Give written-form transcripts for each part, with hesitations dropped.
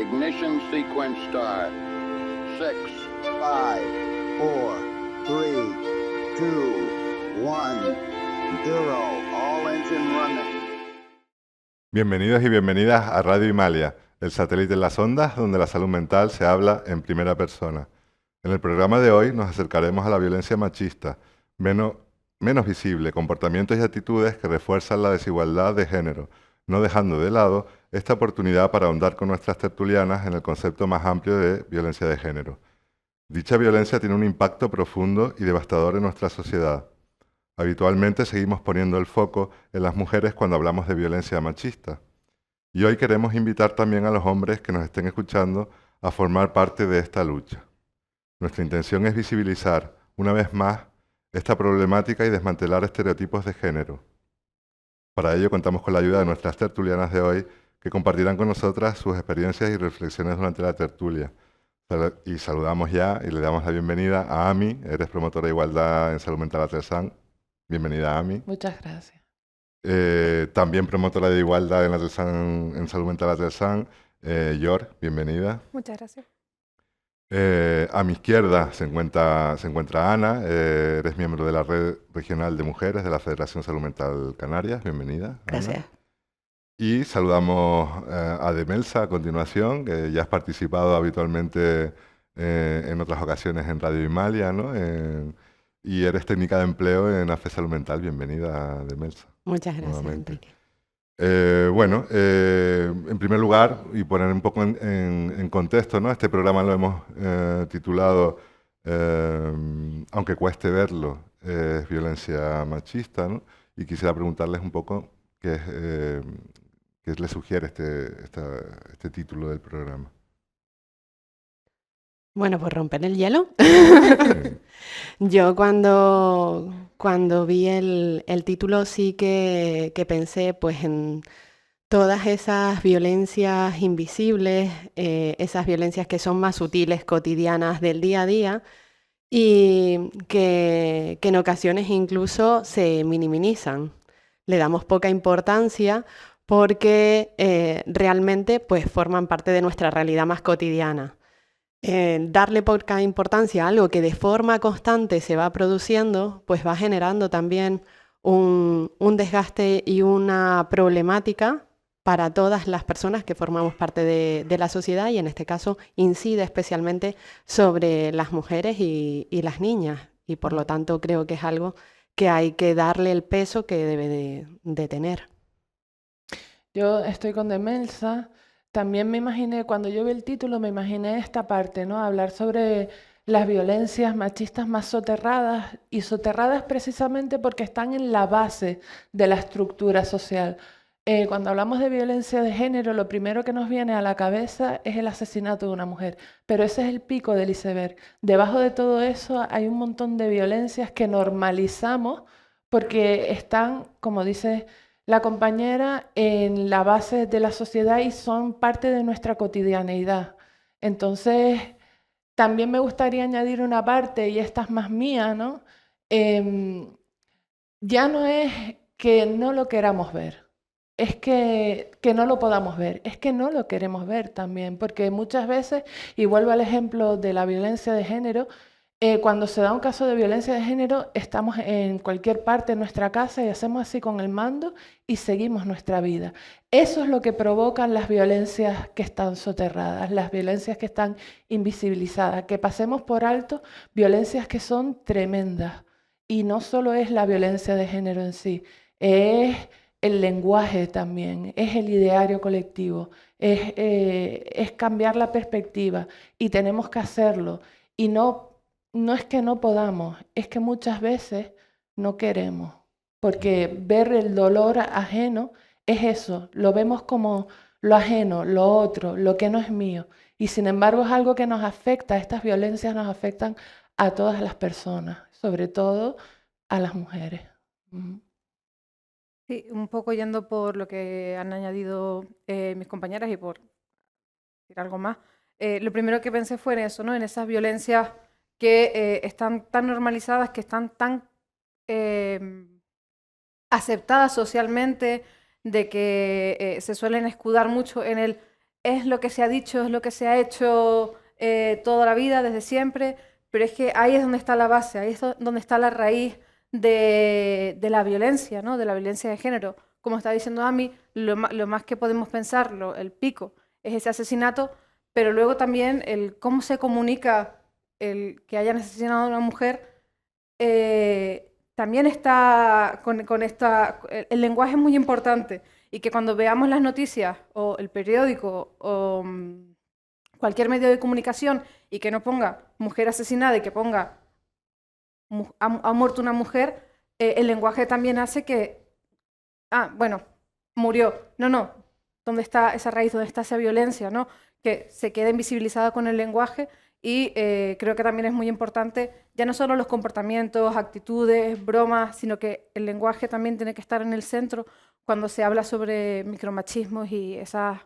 Ignition sequence start. 6, 5, 4, 3, 2, 1, 0. All engine running. Bienvenidos y bienvenidas a Radio Himalaya, el satélite en las ondas donde la salud mental se habla en primera persona. En el programa de hoy nos acercaremos a la violencia machista, menos visible, comportamientos y actitudes que refuerzan la desigualdad de género, no dejando de lado esta oportunidad para ahondar con nuestras tertulianas en el concepto más amplio de violencia de género. Dicha violencia tiene un impacto profundo y devastador en nuestra sociedad. Habitualmente seguimos poniendo el foco en las mujeres cuando hablamos de violencia machista. Y hoy queremos invitar también a los hombres que nos estén escuchando a formar parte de esta lucha. Nuestra intención es visibilizar, una vez más, esta problemática y desmantelar estereotipos de género. Para ello contamos con la ayuda de nuestras tertulianas de hoy, que compartirán con nosotras sus experiencias y reflexiones durante la tertulia. Y saludamos ya y le damos la bienvenida a Ami, eres promotora de igualdad en salud mental Atelsan. Bienvenida, Ami. Muchas gracias. También promotora de igualdad en, en salud mental Atelsan, Yor, bienvenida. Muchas gracias. A mi izquierda se encuentra Ana, eres miembro de la Red Regional de Mujeres de la Federación Salud Mental Canarias, bienvenida. Gracias. Ana. Y saludamos a Demelsa a continuación, que ya has participado habitualmente en otras ocasiones en Radio Himalaya, ¿no? Y eres técnica de empleo en AFE Salud Mental, bienvenida Demelsa. Muchas gracias, Nuevamente. Enrique. En primer lugar, y poner un poco en contexto, ¿no? Este programa lo hemos titulado, aunque cueste verlo, es violencia machista, ¿no? Y quisiera preguntarles un poco qué les sugiere este título del programa. Bueno, pues romper el hielo. Sí. Yo cuando vi el título sí que pensé pues en todas esas violencias invisibles, esas violencias que son más sutiles, cotidianas del día a día y que en ocasiones incluso se minimizan. Le damos poca importancia porque realmente pues forman parte de nuestra realidad más cotidiana. Darle poca importancia a algo que de forma constante se va produciendo, pues va generando también un desgaste y una problemática para todas las personas que formamos parte de la sociedad y en este caso incide especialmente sobre las mujeres y las niñas y por lo tanto creo que es algo que hay que darle el peso que debe de tener. Yo estoy con Demelsa. También me imaginé, cuando yo vi el título, me imaginé esta parte, ¿no? Hablar sobre las violencias machistas más soterradas y soterradas precisamente porque están en la base de la estructura social. Cuando hablamos de violencia de género, lo primero que nos viene a la cabeza es el asesinato de una mujer, pero ese es el pico del iceberg. Debajo de todo eso hay un montón de violencias que normalizamos porque están, como dice la compañera, en la base de la sociedad y son parte de nuestra cotidianeidad. Entonces, también me gustaría añadir una parte, y esta es más mía, ¿no? Ya no es que no lo queramos ver, es que no lo podamos ver, es que no lo queremos ver también, porque muchas veces, y vuelvo al ejemplo de la violencia de género, cuando se da un caso de violencia de género, estamos en cualquier parte de nuestra casa y hacemos así con el mando y seguimos nuestra vida. Eso es lo que provocan las violencias que están soterradas, las violencias que están invisibilizadas, que pasemos por alto violencias que son tremendas. Y no solo es la violencia de género en sí, es el lenguaje también, es el ideario colectivo, es cambiar la perspectiva y tenemos que hacerlo. Y no es que no podamos, es que muchas veces no queremos, porque ver el dolor ajeno es eso, lo vemos como lo ajeno, lo otro, lo que no es mío. Y sin embargo es algo que nos afecta, estas violencias nos afectan a todas las personas, sobre todo a las mujeres. Sí, un poco yendo por lo que han añadido mis compañeras y por decir algo más. Lo primero que pensé fue en eso, ¿no? En esas violencias que están tan normalizadas, que están tan aceptadas socialmente, de que se suelen escudar mucho en el es lo que se ha dicho, es lo que se ha hecho toda la vida, desde siempre, pero es que ahí es donde está la base, ahí es donde está la raíz de la violencia, ¿no? De la violencia de género. Como está diciendo Ami, lo más que podemos pensar, el pico, es ese asesinato, pero luego también el cómo se comunica el que hayan asesinado a una mujer, también está con esta... El lenguaje es muy importante y que cuando veamos las noticias o el periódico o cualquier medio de comunicación y que no ponga mujer asesinada y que ponga ha muerto una mujer, el lenguaje también hace que, bueno, murió. No, ¿dónde está esa raíz? ¿Dónde está esa violencia? ¿No? Que se quede invisibilizada con el lenguaje y creo que también es muy importante, ya no solo los comportamientos, actitudes, bromas, sino que el lenguaje también tiene que estar en el centro cuando se habla sobre micromachismos y esas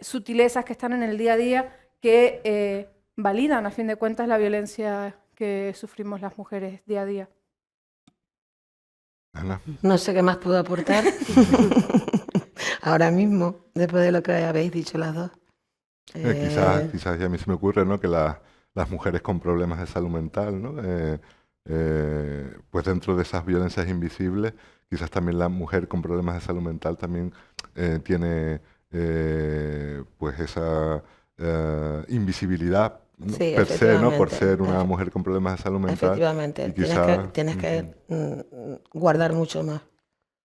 sutilezas que están en el día a día que validan, a fin de cuentas, la violencia que sufrimos las mujeres día a día. Ana. No sé qué más puedo aportar ahora mismo, después de lo que habéis dicho las dos. Quizás ya a mí se me ocurre, ¿no? Que las mujeres con problemas de salud mental, ¿no? Pues dentro de esas violencias invisibles, quizás también la mujer con problemas de salud mental también tiene pues esa invisibilidad, ¿no? Sí, Per se, ¿no? Por efectivamente. ser una mujer con problemas de salud mental. Efectivamente, Y tienes que guardar mucho más,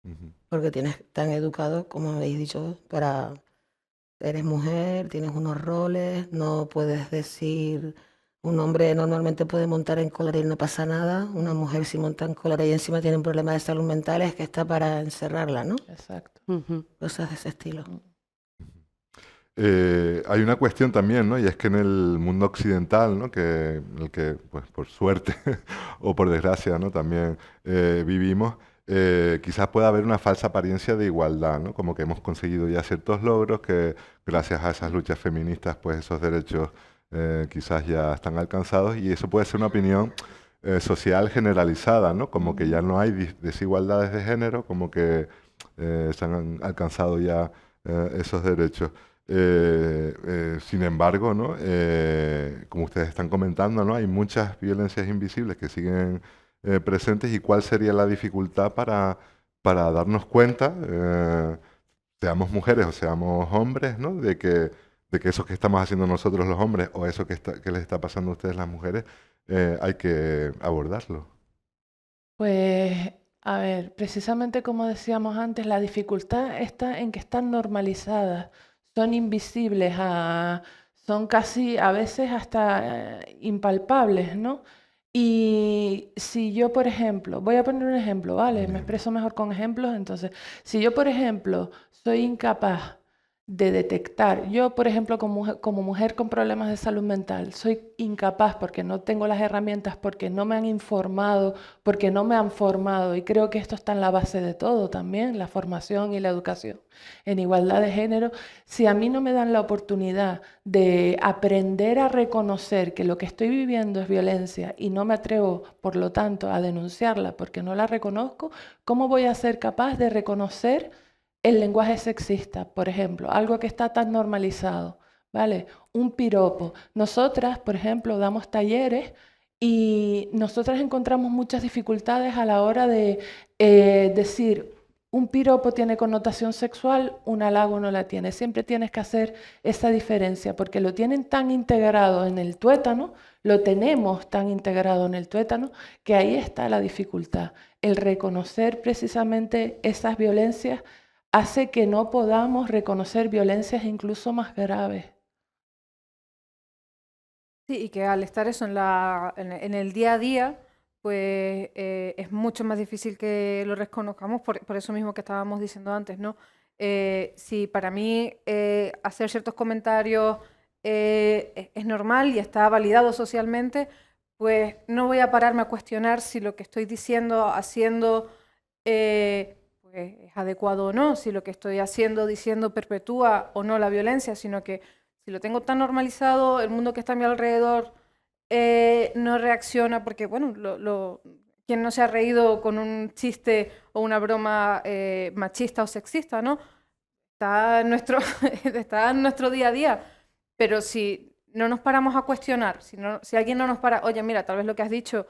Ujú. porque tienes tan educado, como habéis dicho, para... Eres mujer, tienes unos roles, no puedes decir... Un hombre normalmente puede montar en cólera y no pasa nada. Una mujer si monta en cólera y encima tiene un problema de salud mental es que está para encerrarla, ¿no? Exacto. Cosas de ese estilo. Hay una cuestión también, ¿no? Y es que en el mundo occidental, ¿no? En el que, pues, por suerte o por desgracia, ¿no? También vivimos, quizás pueda haber una falsa apariencia de igualdad, ¿no? Como que hemos conseguido ya ciertos logros, que gracias a esas luchas feministas, pues esos derechos quizás ya están alcanzados, y eso puede ser una opinión social generalizada, ¿no? Como que ya no hay desigualdades de género, como que se han alcanzado ya esos derechos. Sin embargo, ¿no? Como ustedes están comentando, ¿no? Hay muchas violencias invisibles que siguen presentes, y cuál sería la dificultad para darnos cuenta, seamos mujeres o seamos hombres, ¿no? De que eso que estamos haciendo nosotros los hombres o eso que les está pasando a ustedes las mujeres, hay que abordarlo. Pues, a ver, precisamente como decíamos antes, la dificultad está en que están normalizadas, son invisibles, son casi a veces hasta impalpables, ¿no? Y si yo, por ejemplo, voy a poner un ejemplo, ¿vale? Me expreso mejor con ejemplos, entonces, si yo, por ejemplo, soy incapaz de detectar, yo, por ejemplo, como mujer con problemas de salud mental, soy incapaz porque no tengo las herramientas, porque no me han informado, porque no me han formado, y creo que esto está en la base de todo también, la formación y la educación en igualdad de género. Si a mí no me dan la oportunidad de aprender a reconocer que lo que estoy viviendo es violencia y no me atrevo, por lo tanto, a denunciarla porque no la reconozco, ¿cómo voy a ser capaz de reconocer el lenguaje sexista, por ejemplo, algo que está tan normalizado, ¿vale? Un piropo. Nosotras, por ejemplo, damos talleres y nosotras encontramos muchas dificultades a la hora de decir, un piropo tiene connotación sexual, un halago no la tiene. Siempre tienes que hacer esa diferencia porque lo tienen tan integrado en el tuétano, lo tenemos tan integrado en el tuétano, que ahí está la dificultad. El reconocer precisamente esas violencias hace que no podamos reconocer violencias incluso más graves. Sí, y que al estar eso en el día a día, pues es mucho más difícil que lo reconozcamos, por eso mismo que estábamos diciendo antes, ¿no? Si para mí hacer ciertos comentarios es normal y está validado socialmente, pues no voy a pararme a cuestionar si lo que estoy diciendo, haciendo, pues es adecuado o no, si lo que estoy haciendo, diciendo perpetúa o no la violencia, sino que si lo tengo tan normalizado, el mundo que está a mi alrededor no reacciona porque, bueno, quien no se ha reído con un chiste o una broma machista o sexista, ¿no? está en nuestro, está en nuestro día a día. Pero si no nos paramos a cuestionar, si alguien no nos para, oye, mira, tal vez lo que has dicho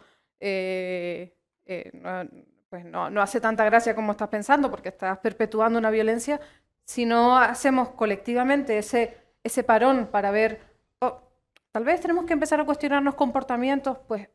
pues no hace tanta gracia como estás pensando porque estás perpetuando una violencia, si no hacemos colectivamente ese parón para ver, oh, tal vez tenemos que empezar a cuestionarnos comportamientos, pues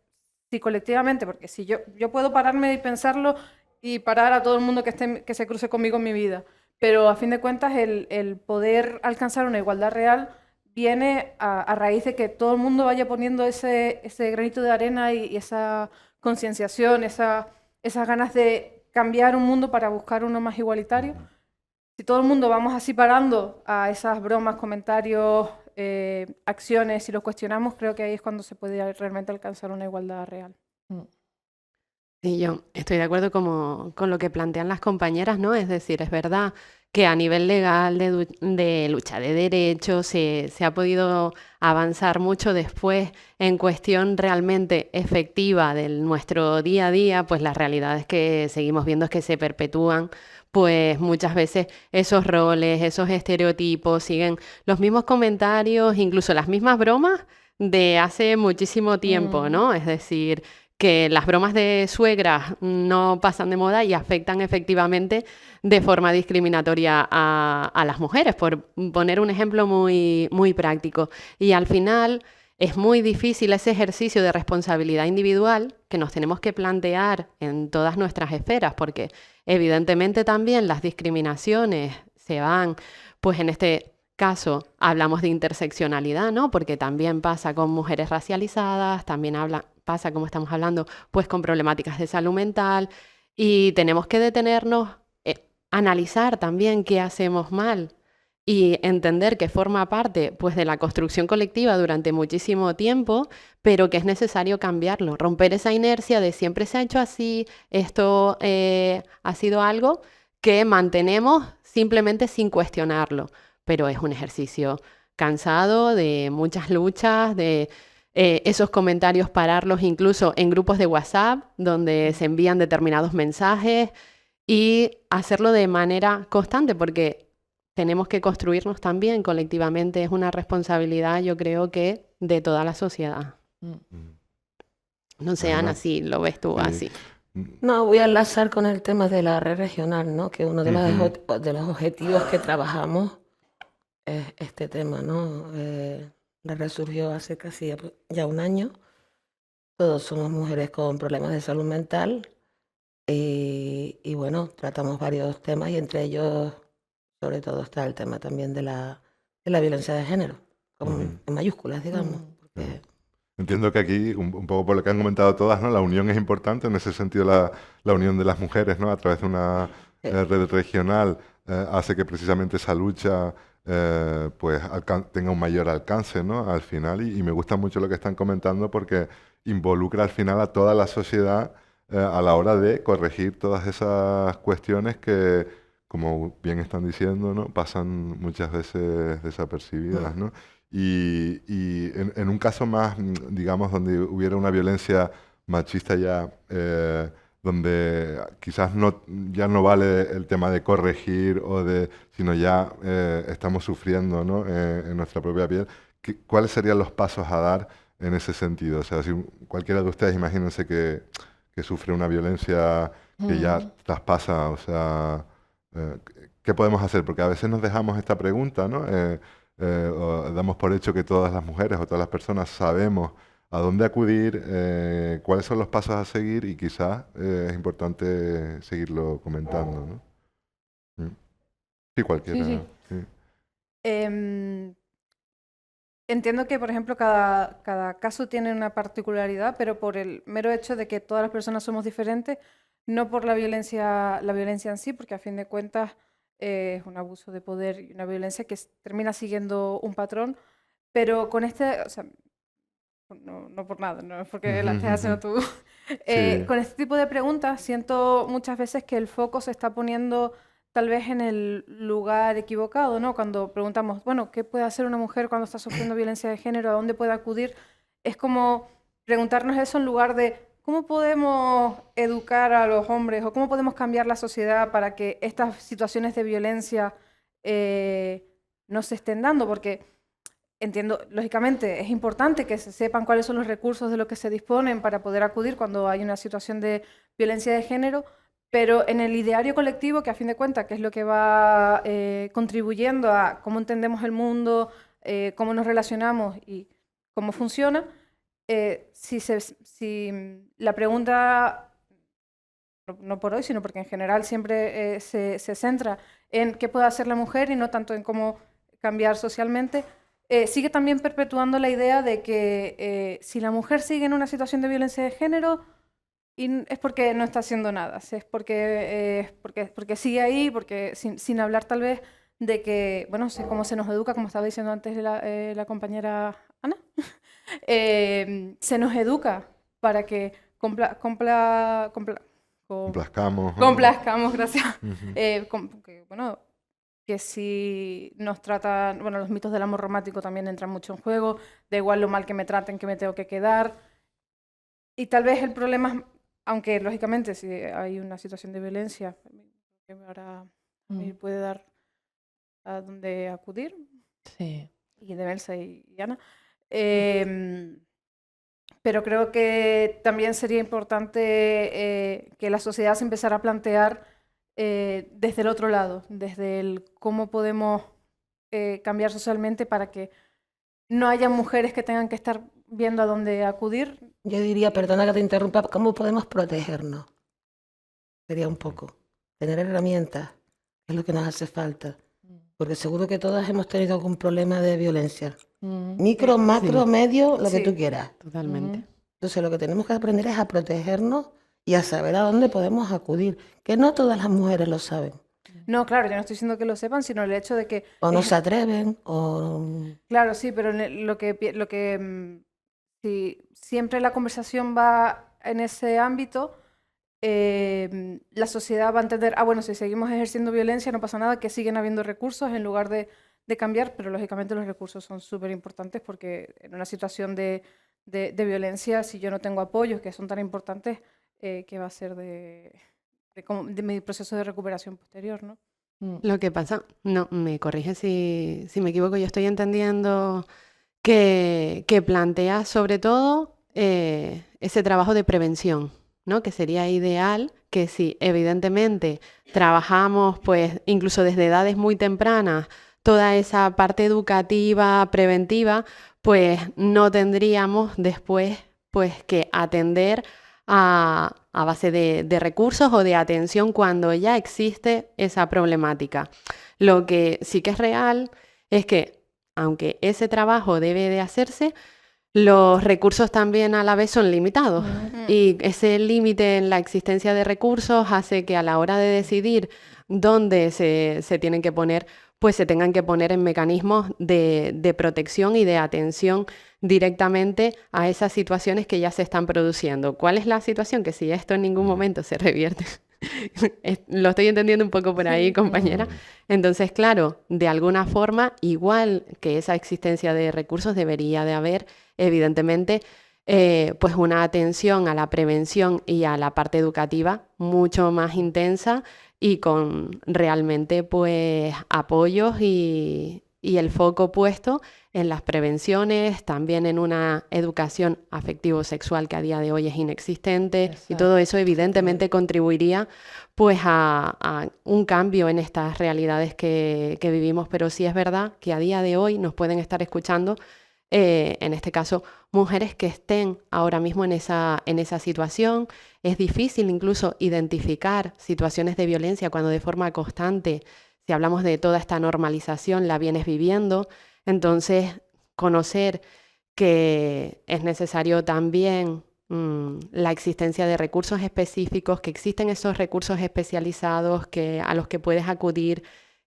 sí, colectivamente, porque si yo puedo pararme y pensarlo y parar a todo el mundo que se cruce conmigo en mi vida, pero a fin de cuentas el poder alcanzar una igualdad real viene a raíz de que todo el mundo vaya poniendo ese granito de arena y esa concienciación, esas ganas de cambiar un mundo para buscar uno más igualitario. Si todo el mundo vamos así parando a esas bromas, comentarios, acciones, si los cuestionamos, creo que ahí es cuando se puede realmente alcanzar una igualdad real. Sí, yo estoy de acuerdo con lo que plantean las compañeras, ¿no? Es decir, es verdad que a nivel legal de lucha de derechos se ha podido avanzar mucho después en cuestión realmente efectiva de nuestro día a día, pues la realidad es que seguimos viendo es que se perpetúan pues muchas veces esos roles, esos estereotipos, siguen los mismos comentarios, incluso las mismas bromas de hace muchísimo tiempo, ¿no? Es decir, que las bromas de suegras no pasan de moda y afectan efectivamente de forma discriminatoria a las mujeres, por poner un ejemplo muy, muy práctico. Y al final es muy difícil ese ejercicio de responsabilidad individual que nos tenemos que plantear en todas nuestras esferas, porque evidentemente también las discriminaciones se van, pues en este caso hablamos de interseccionalidad, ¿no? Porque también pasa con mujeres racializadas, también pasa, como estamos hablando, pues con problemáticas de salud mental, y tenemos que detenernos, analizar también qué hacemos mal y entender que forma parte pues de la construcción colectiva durante muchísimo tiempo, pero que es necesario cambiarlo, romper esa inercia de siempre se ha hecho así, esto ha sido algo que mantenemos simplemente sin cuestionarlo, pero es un ejercicio cansado de muchas luchas, de esos comentarios pararlos incluso en grupos de WhatsApp donde se envían determinados mensajes y hacerlo de manera constante porque tenemos que construirnos también colectivamente. Es una responsabilidad, yo creo que, de toda la sociedad. No sé, Ana, si lo ves tú así. No, voy a enlazar con el tema de la red regional, ¿no? Que uno de los objetivos que trabajamos es este tema, ¿no? La red surgió hace casi ya un año. Todos somos mujeres con problemas de salud mental y bueno, tratamos varios temas y entre ellos, sobre todo, está el tema también de la violencia de género, en mayúsculas, digamos. Porque Entiendo que aquí, un poco por lo que han comentado todas, ¿no? La unión es importante, en ese sentido la unión de las mujeres, ¿no? A través de una red regional hace que precisamente esa lucha pues tenga un mayor alcance, ¿no? Al final, y me gusta mucho lo que están comentando porque involucra al final a toda la sociedad a la hora de corregir todas esas cuestiones que, como bien están diciendo, ¿no? Pasan muchas veces desapercibidas, ¿no? Y en un caso más, digamos, donde hubiera una violencia machista ya, donde quizás ya no vale el tema de corregir sino ya estamos sufriendo, ¿no? En nuestra propia piel, ¿cuáles serían los pasos a dar en ese sentido? O sea, si cualquiera de ustedes, imagínense que sufre una violencia que ya traspasa, o sea, ¿qué podemos hacer? Porque a veces nos dejamos esta pregunta, ¿no? O damos por hecho que todas las mujeres o todas las personas sabemos a dónde acudir, cuáles son los pasos a seguir y quizás es importante seguirlo comentando, ¿no? Sí, cualquiera. Sí. Sí. Entiendo que, por ejemplo, cada caso tiene una particularidad, pero por el mero hecho de que todas las personas somos diferentes, no por la violencia en sí, porque a fin de cuentas es un abuso de poder y una violencia que termina siguiendo un patrón, pero con o sea, no por nada, no es porque la estés haciendo tú. Sí. Con este tipo de preguntas siento muchas veces que el foco se está poniendo tal vez en el lugar equivocado, ¿no? Cuando preguntamos, bueno, ¿qué puede hacer una mujer cuando está sufriendo violencia de género? ¿A dónde puede acudir? Es como preguntarnos eso en lugar de cómo podemos educar a los hombres o cómo podemos cambiar la sociedad para que estas situaciones de violencia no se estén dando, porque entiendo, lógicamente, es importante que se sepan cuáles son los recursos de los que se disponen para poder acudir cuando hay una situación de violencia de género, pero en el ideario colectivo, que a fin de cuentas, que es lo que va contribuyendo a cómo entendemos el mundo, cómo nos relacionamos y cómo funciona, si la pregunta, no por hoy, sino porque en general siempre se centra en qué puede hacer la mujer y no tanto en cómo cambiar socialmente, sigue también perpetuando la idea de que si la mujer sigue en una situación de violencia de género, es porque no está haciendo nada, es porque sigue ahí, porque sin hablar tal vez de que, bueno, cómo se nos educa, como estaba diciendo antes la compañera Ana, se nos educa para que Complazcamos. complazcamos, gracias. Ujú. Bueno, que si nos tratan, bueno, los mitos del amor romántico también entran mucho en juego, da igual lo mal que me traten, que me tengo que quedar. Y tal vez el problema es, aunque lógicamente si hay una situación de violencia, que ahora me puede dar a dónde acudir, Sí. y de Elsa y Ana. Pero creo que también sería importante que la sociedad se empezara a plantear desde el otro lado, desde el cómo podemos cambiar socialmente para que no haya mujeres que tengan que estar viendo a dónde acudir. Yo diría, perdona que te interrumpa, ¿cómo podemos protegernos? Sería un poco. Tener herramientas es lo que nos hace falta. Porque seguro que todas hemos tenido algún problema de violencia. Micro, macro, Sí. medio, lo que Sí. tú quieras. Totalmente. Entonces lo que tenemos que aprender es a protegernos y a saber a dónde podemos acudir. Que no todas las mujeres lo saben. No, claro, yo no estoy diciendo que lo sepan, sino el hecho de que... O no se atreven, o... Claro, sí, pero si siempre la conversación va en ese ámbito, la sociedad va a entender, bueno, si seguimos ejerciendo violencia no pasa nada, que siguen habiendo recursos en lugar de cambiar, pero lógicamente los recursos son súper importantes porque en una situación de violencia, si yo no tengo apoyos que son tan importantes, ¿qué va a ser de mi proceso de recuperación posterior, ¿no? Lo que pasa, no, me corrige si me equivoco, yo estoy entendiendo que plantea sobre todo ese trabajo de prevención, ¿no? Que sería ideal que si evidentemente trabajamos pues incluso desde edades muy tempranas toda esa parte educativa, preventiva, pues no tendríamos después pues que atender a base de recursos o de atención cuando ya existe esa problemática. Lo que sí que es real es que, aunque ese trabajo debe de hacerse, los recursos también a la vez son limitados. Y ese límite en la existencia de recursos hace que a la hora de decidir dónde se tienen que poner, pues se tengan que poner en mecanismos de protección y de atención directamente a esas situaciones que ya se están produciendo. ¿Cuál es la situación? Que si esto en ningún momento se revierte. Lo estoy entendiendo un poco por ahí, compañera. Entonces, claro, de alguna forma, igual que esa existencia de recursos, debería de haber, evidentemente, pues una atención a la prevención y a la parte educativa mucho más intensa y con realmente pues apoyos y el foco puesto en las prevenciones, también en una educación afectivo-sexual que a día de hoy es inexistente. Exacto. Y todo eso evidentemente contribuiría pues a un cambio en estas realidades que vivimos, pero sí es verdad que a día de hoy nos pueden estar escuchando, en este caso, mujeres que estén ahora mismo en esa situación. Es difícil incluso identificar situaciones de violencia cuando de forma constante, si hablamos de toda esta normalización, la vienes viviendo. Entonces, conocer que es necesario también la existencia de recursos específicos, que existen esos recursos especializados a los que puedes acudir,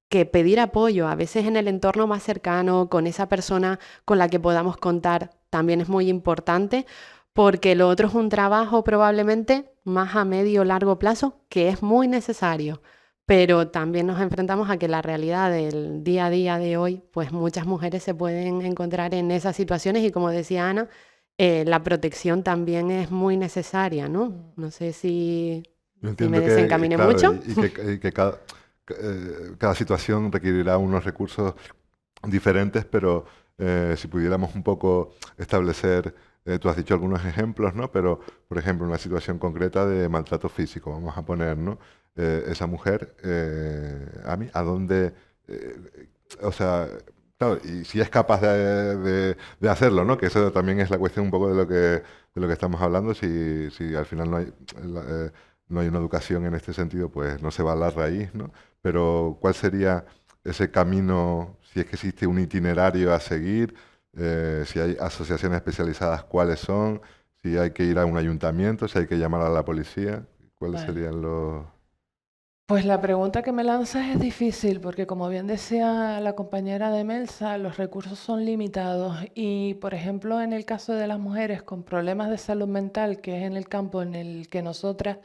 que pedir apoyo, a veces en el entorno más cercano, con esa persona con la que podamos contar, también es muy importante, porque lo otro es un trabajo probablemente más a medio o largo plazo, que es muy necesario. Pero también nos enfrentamos a que la realidad del día a día de hoy, pues muchas mujeres se pueden encontrar en esas situaciones y como decía Ana, la protección también es muy necesaria, ¿no? No sé si Yo me entiendo desencaminé mucho. y que cada situación requerirá unos recursos diferentes, pero si pudiéramos un poco establecer, tú has dicho algunos ejemplos, ¿no? Pero, por ejemplo, una situación concreta de maltrato físico, vamos a poner, ¿no? Esa mujer, ¿a dónde, o sea, claro, y si es capaz de hacerlo, ¿no? Que eso también es la cuestión un poco de lo que estamos hablando, si al final no hay una educación en este sentido, pues no se va a la raíz, ¿no? Pero ¿cuál sería ese camino, si es que existe un itinerario a seguir, si hay asociaciones especializadas, cuáles son, si hay que ir a un ayuntamiento, si hay que llamar a la policía, cuáles Vale. serían los... Pues la pregunta que me lanzas es difícil porque, como bien decía la compañera de Melsa, los recursos son limitados y, por ejemplo, en el caso de las mujeres con problemas de salud mental, que es en el campo en el que nosotras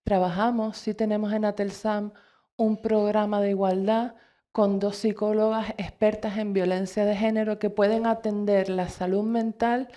trabajamos, sí tenemos en Atelsam un programa de igualdad con 2 psicólogas expertas en violencia de género que pueden atender la salud mental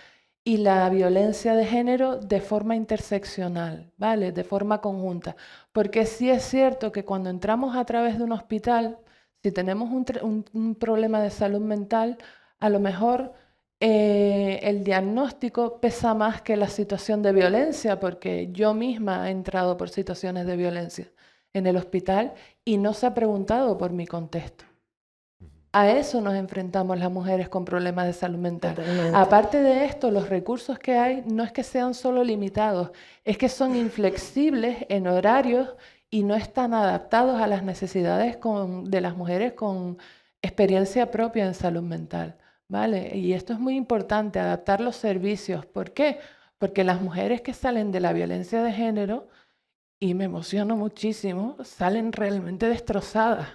y la violencia de género de forma interseccional, ¿vale? De forma conjunta. Porque sí es cierto que cuando entramos a través de un hospital, si tenemos un problema de salud mental, a lo mejor el diagnóstico pesa más que la situación de violencia, porque yo misma he entrado por situaciones de violencia en el hospital y no se ha preguntado por mi contexto. A eso nos enfrentamos las mujeres con problemas de salud mental. Totalmente. Aparte de esto, los recursos que hay no es que sean solo limitados, es que son inflexibles en horarios y no están adaptados a las necesidades de las mujeres con experiencia propia en salud mental, ¿vale? Y esto es muy importante, adaptar los servicios. ¿Por qué? Porque las mujeres que salen de la violencia de género, y me emociono muchísimo, salen realmente destrozadas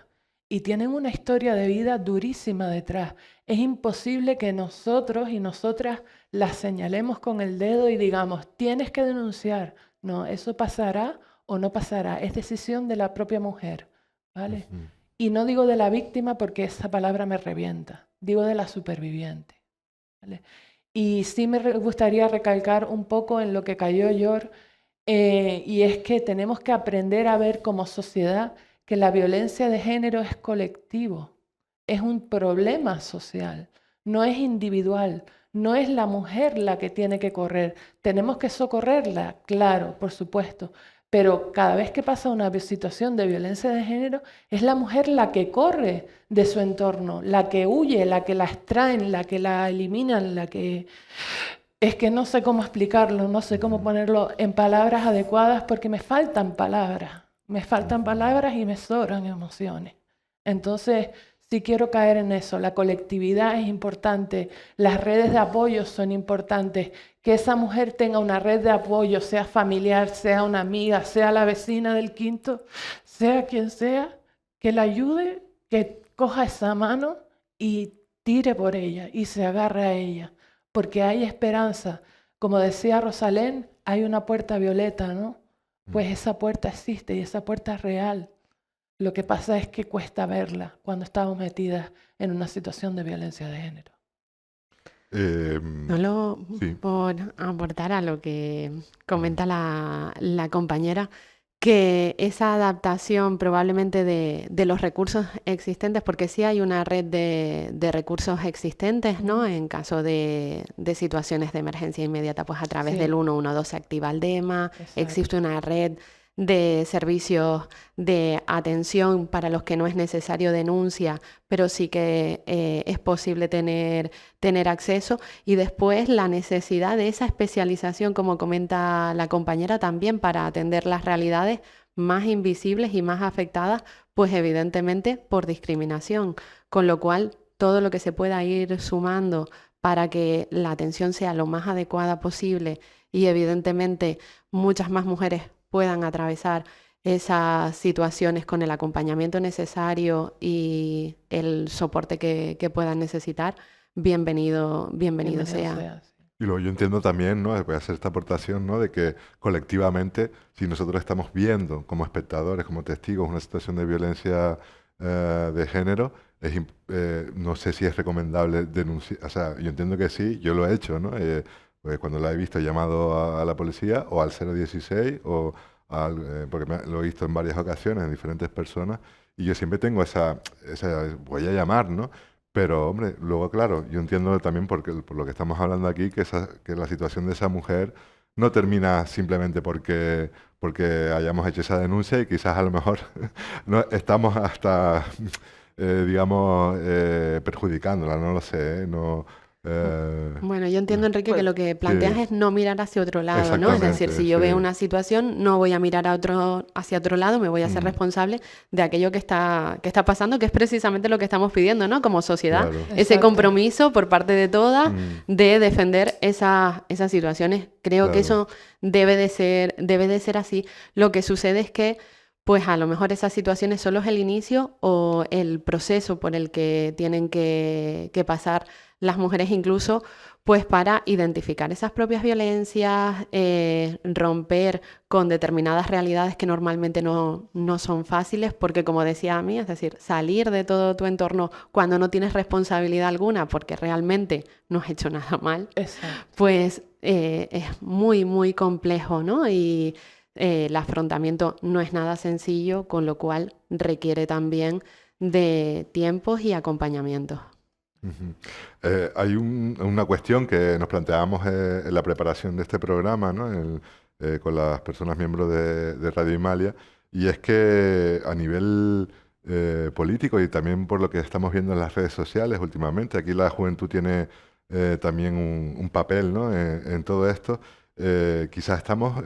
y tienen una historia de vida durísima detrás. Es imposible que nosotros y nosotras las señalemos con el dedo y digamos, tienes que denunciar. No, eso pasará o no pasará. Es decisión de la propia mujer, ¿vale? Ujú. Y no digo de la víctima porque esa palabra me revienta. Digo de la superviviente, ¿vale? Y sí me gustaría recalcar un poco en lo que cayó Yor, y es que tenemos que aprender a ver como sociedad que la violencia de género es colectivo, es un problema social, no es individual, no es la mujer la que tiene que correr. Tenemos que socorrerla, claro, por supuesto, pero cada vez que pasa una situación de violencia de género, es la mujer la que corre de su entorno, la que huye, la que la extraen, la que la eliminan, la que... Es que no sé cómo explicarlo, no sé cómo ponerlo en palabras adecuadas porque me faltan palabras y me sobran emociones. Entonces, sí quiero caer en eso, la colectividad es importante, las redes de apoyo son importantes, que esa mujer tenga una red de apoyo, sea familiar, sea una amiga, sea la vecina del quinto, sea quien sea, que la ayude, que coja esa mano y tire por ella y se agarre a ella. Porque hay esperanza. Como decía Rosalén, hay una puerta violeta, ¿no? Pues esa puerta existe y esa puerta es real. Lo que pasa es que cuesta verla cuando estamos metidas en una situación de violencia de género. Solo Sí. por aportar a lo que comenta la compañera, que esa adaptación probablemente de los recursos existentes, porque sí hay una red de recursos existentes, ¿no? En caso de situaciones de emergencia inmediata, pues a través Sí. del 112 se activa el DEMA, Exacto. existe una red de servicios de atención para los que no es necesario denuncia, pero sí que es posible tener acceso. Y después la necesidad de esa especialización, como comenta la compañera, también para atender las realidades más invisibles y más afectadas, pues evidentemente por discriminación. Con lo cual, todo lo que se pueda ir sumando para que la atención sea lo más adecuada posible y evidentemente muchas más mujeres puedan atravesar esas situaciones con el acompañamiento necesario y el soporte que puedan necesitar, bienvenido sea. Sí. Y luego yo entiendo también, ¿no? Voy a hacer esta aportación, ¿no? De que colectivamente, si nosotros estamos viendo como espectadores, como testigos, una situación de violencia de género, no sé si es recomendable denunciar. O sea, yo entiendo que sí, yo lo he hecho, ¿no? Pues cuando la he visto he llamado a la policía o al 016 o porque lo he visto en varias ocasiones en diferentes personas Y yo siempre tengo voy a llamar, ¿no? Pero, hombre, luego, claro, yo entiendo también por lo que estamos hablando aquí, que la situación de esa mujer no termina simplemente porque hayamos hecho esa denuncia y quizás a lo mejor no, estamos hasta, digamos, perjudicándola, no lo sé, ¿eh? No, Bueno, yo entiendo, Enrique, que Pues lo que planteas sí, es no mirar hacia otro lado, ¿no? Es decir, exactamente, si yo veo sí. una situación, no voy a mirar hacia otro lado, me voy a hacer Mm, responsable de aquello que está pasando, que es precisamente lo que estamos pidiendo, ¿no? Como sociedad, claro. ese exacto. compromiso por parte de todas Mm, de defender esas situaciones. Creo que claro. eso debe de ser así. Lo que sucede es que, pues a lo mejor esas situaciones solo es el inicio o el proceso por el que tienen que pasar las mujeres incluso, pues para identificar esas propias violencias, romper con determinadas realidades que normalmente no son fáciles, porque como decía a mí, es decir, salir de todo tu entorno cuando no tienes responsabilidad alguna, porque realmente no has hecho nada mal, Exacto. pues es muy, muy complejo, ¿no? Y el afrontamiento no es nada sencillo, con lo cual requiere también de tiempos y acompañamientos. Ujú. Hay una cuestión que nos planteábamos en la preparación de este programa, ¿no? Con las personas miembros de Radio Imalia, y es que a nivel político y también por lo que estamos viendo en las redes sociales últimamente, aquí la juventud tiene también un papel, ¿no? En todo esto. Quizás estamos,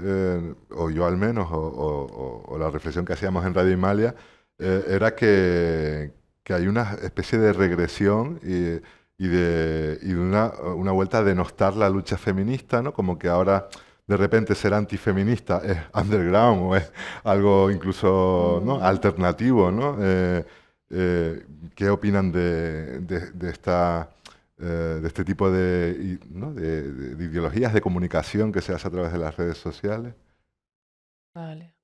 o yo al menos, o la reflexión que hacíamos en Radio Imalia, era que hay una especie de regresión y de una vuelta a denostar la lucha feminista, ¿no? Como que ahora de repente ser antifeminista es underground o es algo incluso, ¿no? Mm, alternativo, ¿no? ¿Qué opinan de este tipo ¿no? de ideologías de comunicación que se hace a través de las redes sociales? vale.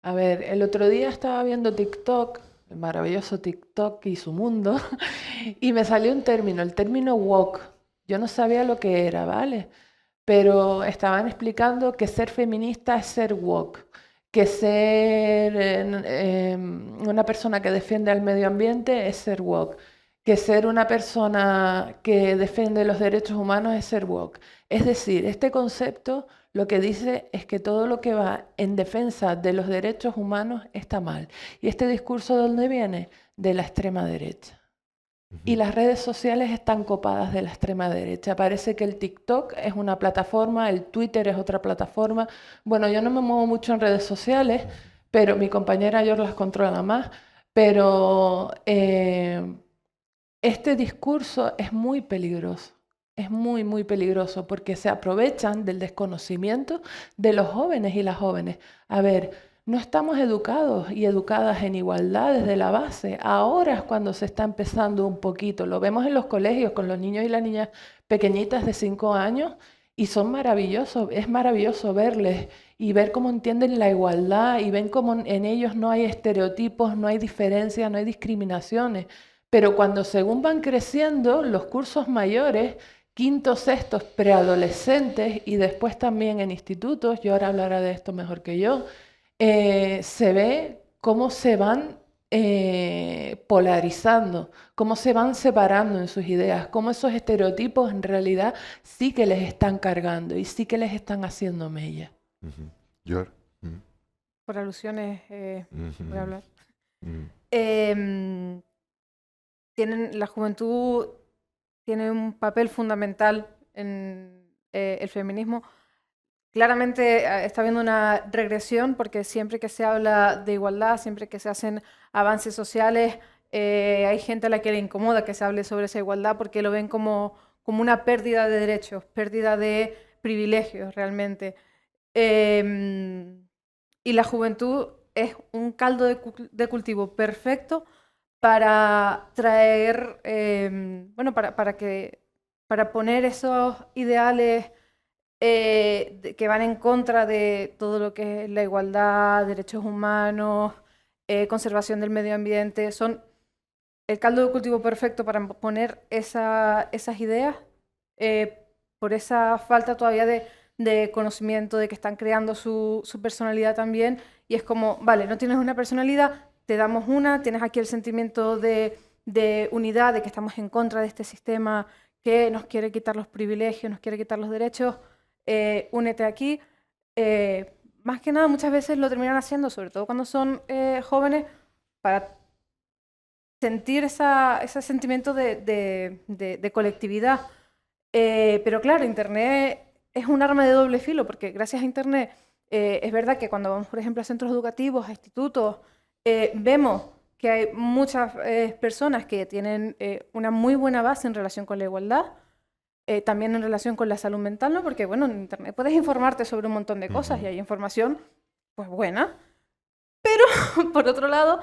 A ver, el otro día estaba viendo TikTok, el maravilloso TikTok y su mundo, y me salió un término, el término woke. Yo no sabía lo que era, ¿vale? Pero estaban explicando que ser feminista es ser woke, que ser una persona que defiende al medio ambiente es ser woke, que ser una persona que defiende los derechos humanos es ser woke. Es decir, este concepto lo que dice es que todo lo que va en defensa de los derechos humanos está mal. ¿Y este discurso de dónde viene? De la extrema derecha. Y Ujú. las redes sociales están copadas de la extrema derecha. Parece que el TikTok es una plataforma, el Twitter es otra plataforma. Bueno, yo no me muevo mucho en redes sociales, pero mi compañera yo las controla más. Pero este discurso es muy peligroso. Es muy, muy peligroso porque se aprovechan del desconocimiento de los jóvenes y las jóvenes. A ver, no estamos educados y educadas en igualdad desde la base. Ahora es cuando se está empezando un poquito. Lo vemos en los colegios con los niños y las niñas pequeñitas de 5 años y son maravillosos. Es maravilloso verles y ver cómo entienden la igualdad y ven cómo en ellos no hay estereotipos, no hay diferencias, no hay discriminaciones. Pero cuando según van creciendo los cursos mayores, quintos, sextos, preadolescentes y después también en institutos, yo ahora hablaré de esto mejor que yo, se ve cómo se van polarizando, cómo se van separando en sus ideas, cómo esos estereotipos en realidad sí que les están cargando y sí que les están haciendo mella. Ujú. Yor. Mm, Por alusiones voy a ujú, hablar. mm, Em, la juventud tiene un papel fundamental en el feminismo. Claramente está habiendo una regresión porque siempre que se habla de igualdad, siempre que se hacen avances sociales, hay gente a la que le incomoda que se hable sobre esa igualdad porque lo ven como una pérdida de derechos, pérdida de privilegios realmente. Em, y la juventud es un caldo de cultivo perfecto para traer, bueno, para poner esos ideales que van en contra de todo lo que es la igualdad, derechos humanos, conservación del medio ambiente, son el caldo de cultivo perfecto para poner esas ideas por esa falta todavía de conocimiento, de que están creando su personalidad también. Y es como, vale, no tienes una personalidad, te damos una, tienes aquí el sentimiento de unidad, de que estamos en contra de este sistema que nos quiere quitar los privilegios, nos quiere quitar los derechos, únete aquí. Más que nada, muchas veces lo terminan haciendo, sobre todo cuando son jóvenes, para sentir ese sentimiento de colectividad. Pero claro, Internet es un arma de doble filo, porque gracias a Internet es verdad que cuando vamos, por ejemplo, a centros educativos, a institutos, vemos que hay muchas personas que tienen una muy buena base en relación con la igualdad, también en relación con la salud mental, ¿no? Porque, bueno, en Internet puedes informarte sobre un montón de cosas y hay información, pues, buena. Pero, por otro lado,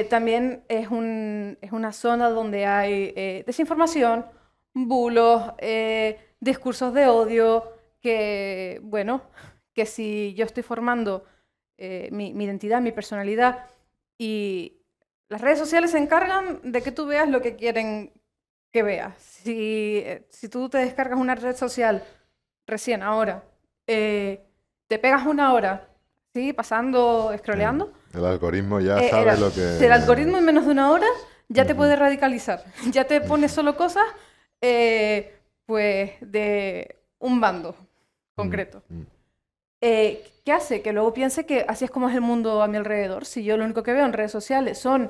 también es una zona donde hay desinformación, bulos, discursos de odio, que, bueno, que si yo estoy formando mi identidad, mi personalidad, y las redes sociales se encargan de que tú veas lo que quieren que veas. Si tú te descargas una red social recién, ahora, te pegas una hora, ¿sí? Pasando, scrolleando. El algoritmo ya sabe lo que... El algoritmo en menos de una hora ya te puede radicalizar. Ya te pone solo cosas, pues, de un bando concreto. ¿Qué hace? Que luego piense que así es como es el mundo a mi alrededor. Si yo lo único que veo en redes sociales son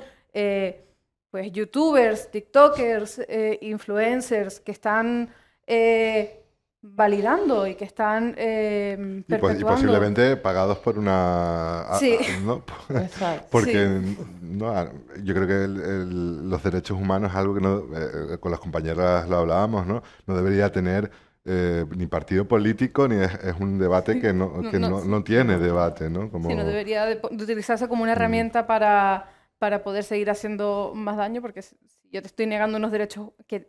pues youtubers, tiktokers, influencers que están validando y que están perpetuando. Y posiblemente pagados por una... Sí. ¿no? Exacto. Porque no, yo creo que los derechos humanos es algo que no, con las compañeras lo hablábamos, ¿no? No debería tener ni partido político, ni es un debate que no tiene debate, ¿no? Como... Sí, no debería de utilizarse como una herramienta para poder seguir haciendo más daño, porque si yo te estoy negando unos derechos que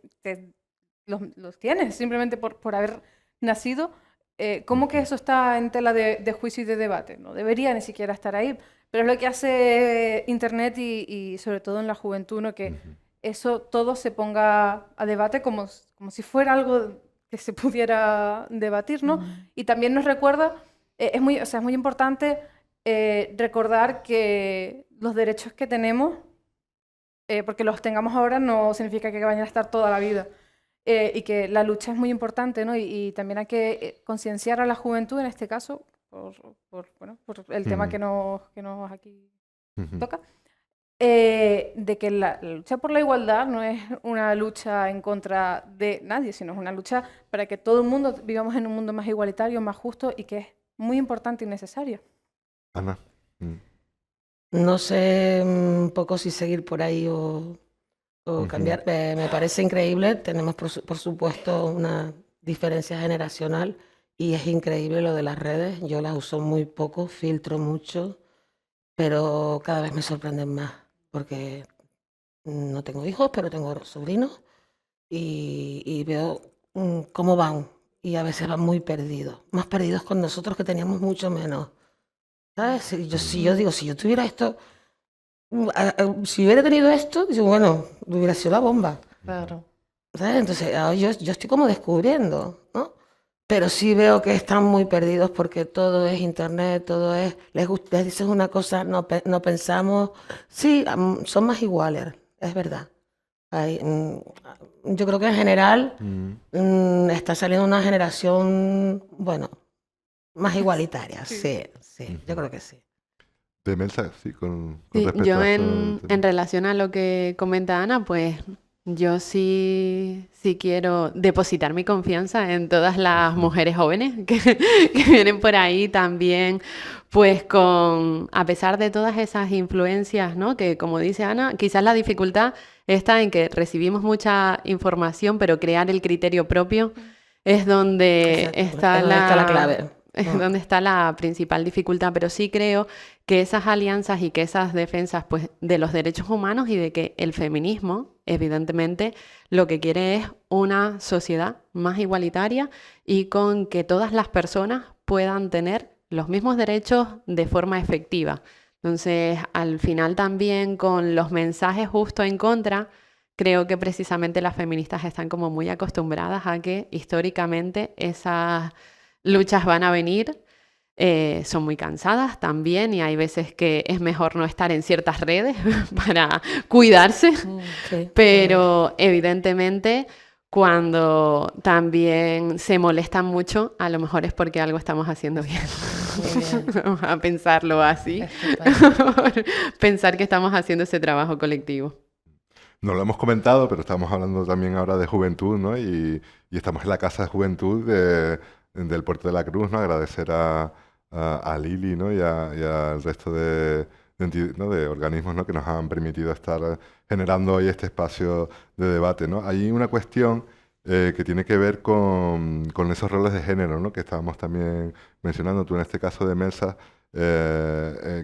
los tienes simplemente por haber nacido, ¿cómo que eso está en tela de juicio y de debate? No debería ni siquiera estar ahí. Pero es lo que hace Internet y sobre todo en la juventud, ¿no? Que eso todo se ponga a debate como si fuera algo que se pudiera debatir, ¿no? Y también nos recuerda, es muy importante recordar que los derechos que tenemos, porque los tengamos ahora, no significa que vayan a estar toda la vida. Y que la lucha es muy importante, ¿no? Y también hay que concienciar a la juventud, en este caso, por el tema que nos aquí toca, de que la lucha por la igualdad no es una lucha en contra de nadie, sino es una lucha para que todo el mundo vivamos en un mundo más igualitario, más justo, y que es muy importante y necesario. Ana. No sé un poco si seguir por ahí o cambiar. Me parece increíble. Tenemos, por supuesto, una diferencia generacional y es increíble lo de las redes. Yo las uso muy poco, filtro mucho, pero cada vez me sorprenden más porque no tengo hijos, pero tengo sobrinos y veo cómo van y a veces van muy perdidos, más perdidos con nosotros que teníamos mucho menos. ¿Sabes? Si yo digo, si yo tuviera esto, si hubiera tenido esto, digo, bueno, hubiera sido la bomba. Claro. ¿Sabes? Entonces, yo estoy como descubriendo, ¿no? Pero sí veo que están muy perdidos porque todo es internet, todo es... Les dices una cosa, no pensamos... Sí, son más iguales, es verdad. Yo creo que en general está saliendo una generación, bueno, más igualitaria, sí, yo creo que sí. De Melsa, sí, con Sí, respecto yo a en relación a lo que comenta Ana, pues yo sí quiero depositar mi confianza en todas las mujeres jóvenes que vienen por ahí también, pues a pesar de todas esas influencias, ¿no? Que como dice Ana, quizás la dificultad está en que recibimos mucha información, pero crear el criterio propio es donde está la clave. Es donde está la principal dificultad, pero sí creo que esas alianzas y que esas defensas, pues, de los derechos humanos y de que el feminismo, evidentemente, lo que quiere es una sociedad más igualitaria y con que todas las personas puedan tener los mismos derechos de forma efectiva. Entonces, al final también con los mensajes justo en contra, creo que precisamente las feministas están como muy acostumbradas a que históricamente esas luchas van a venir son muy cansadas también y hay veces que es mejor no estar en ciertas redes para cuidarse, Sí. pero evidentemente cuando también se molestan mucho, a lo mejor es porque algo estamos haciendo bien. Muy bien. Vamos a pensarlo así, Estupendo. pensar que estamos haciendo ese trabajo colectivo. No lo hemos comentado, pero estamos hablando también ahora de juventud, ¿no? Y estamos en la Casa de Juventud del Puerto de la Cruz, ¿no? Agradecer a Lili, ¿no? Y al resto ¿no? de organismos, ¿no? Que nos han permitido estar generando hoy este espacio de debate, ¿no? Hay una cuestión que tiene que ver con esos roles de género, ¿no? Que estábamos también mencionando. Tú en este caso de Melsa,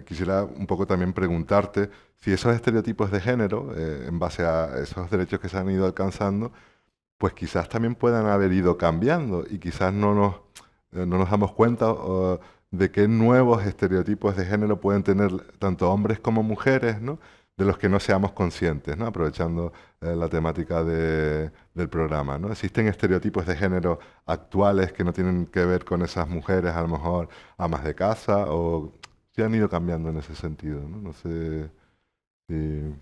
quisiera un poco también preguntarte si esos estereotipos de género, en base a esos derechos que se han ido alcanzando, pues quizás también puedan haber ido cambiando y quizás no nos damos cuenta de qué nuevos estereotipos de género pueden tener tanto hombres como mujeres, ¿no? De los que no seamos conscientes, ¿no? Aprovechando la temática del programa, ¿no? Existen estereotipos de género actuales que no tienen que ver con esas mujeres, a lo mejor amas de casa, o si han ido cambiando en ese sentido, ¿no? No sé si...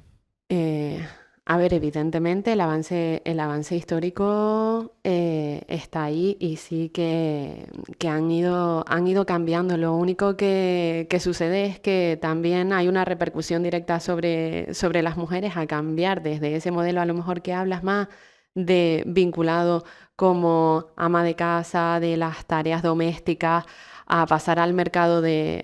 Eh, a ver, evidentemente el avance histórico está ahí y sí que han ido cambiando. Lo único que sucede es que también hay una repercusión directa sobre las mujeres a cambiar desde ese modelo a lo mejor que hablas más de vinculado como ama de casa, de las tareas domésticas, a pasar al mercado de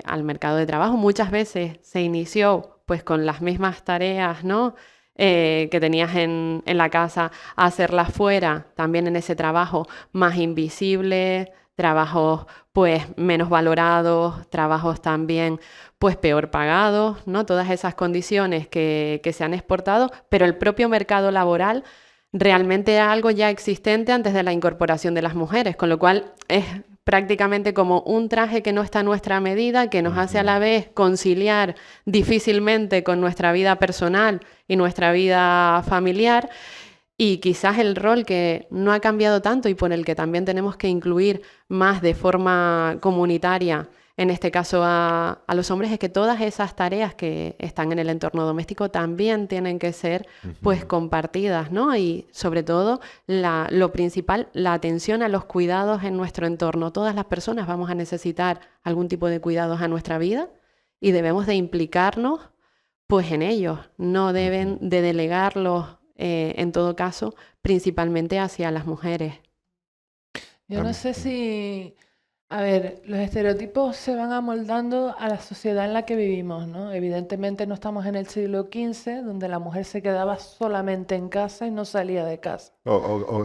trabajo. Muchas veces se inició pues con las mismas tareas, ¿no? Que tenías en la casa, a hacerlas fuera, también en ese trabajo más invisible, trabajos pues menos valorados, trabajos también pues peor pagados, ¿no? Todas esas condiciones que se han exportado, pero el propio mercado laboral realmente era algo ya existente antes de la incorporación de las mujeres, con lo cual es prácticamente como un traje que no está a nuestra medida, que nos hace a la vez conciliar difícilmente con nuestra vida personal y nuestra vida familiar, y quizás el rol que no ha cambiado tanto y por el que también tenemos que incluir más de forma comunitaria, en este caso a los hombres, es que todas esas tareas que están en el entorno doméstico también tienen que ser pues compartidas, ¿no? Y sobre todo lo principal, la atención a los cuidados en nuestro entorno. Todas las personas vamos a necesitar algún tipo de cuidados a nuestra vida y debemos de implicarnos pues en ellos. No deben de delegarlos en todo caso principalmente hacia las mujeres. Yo no sé si, a ver, los estereotipos se van amoldando a la sociedad en la que vivimos, ¿no? Evidentemente no estamos en el siglo XV, donde la mujer se quedaba solamente en casa y no salía de casa.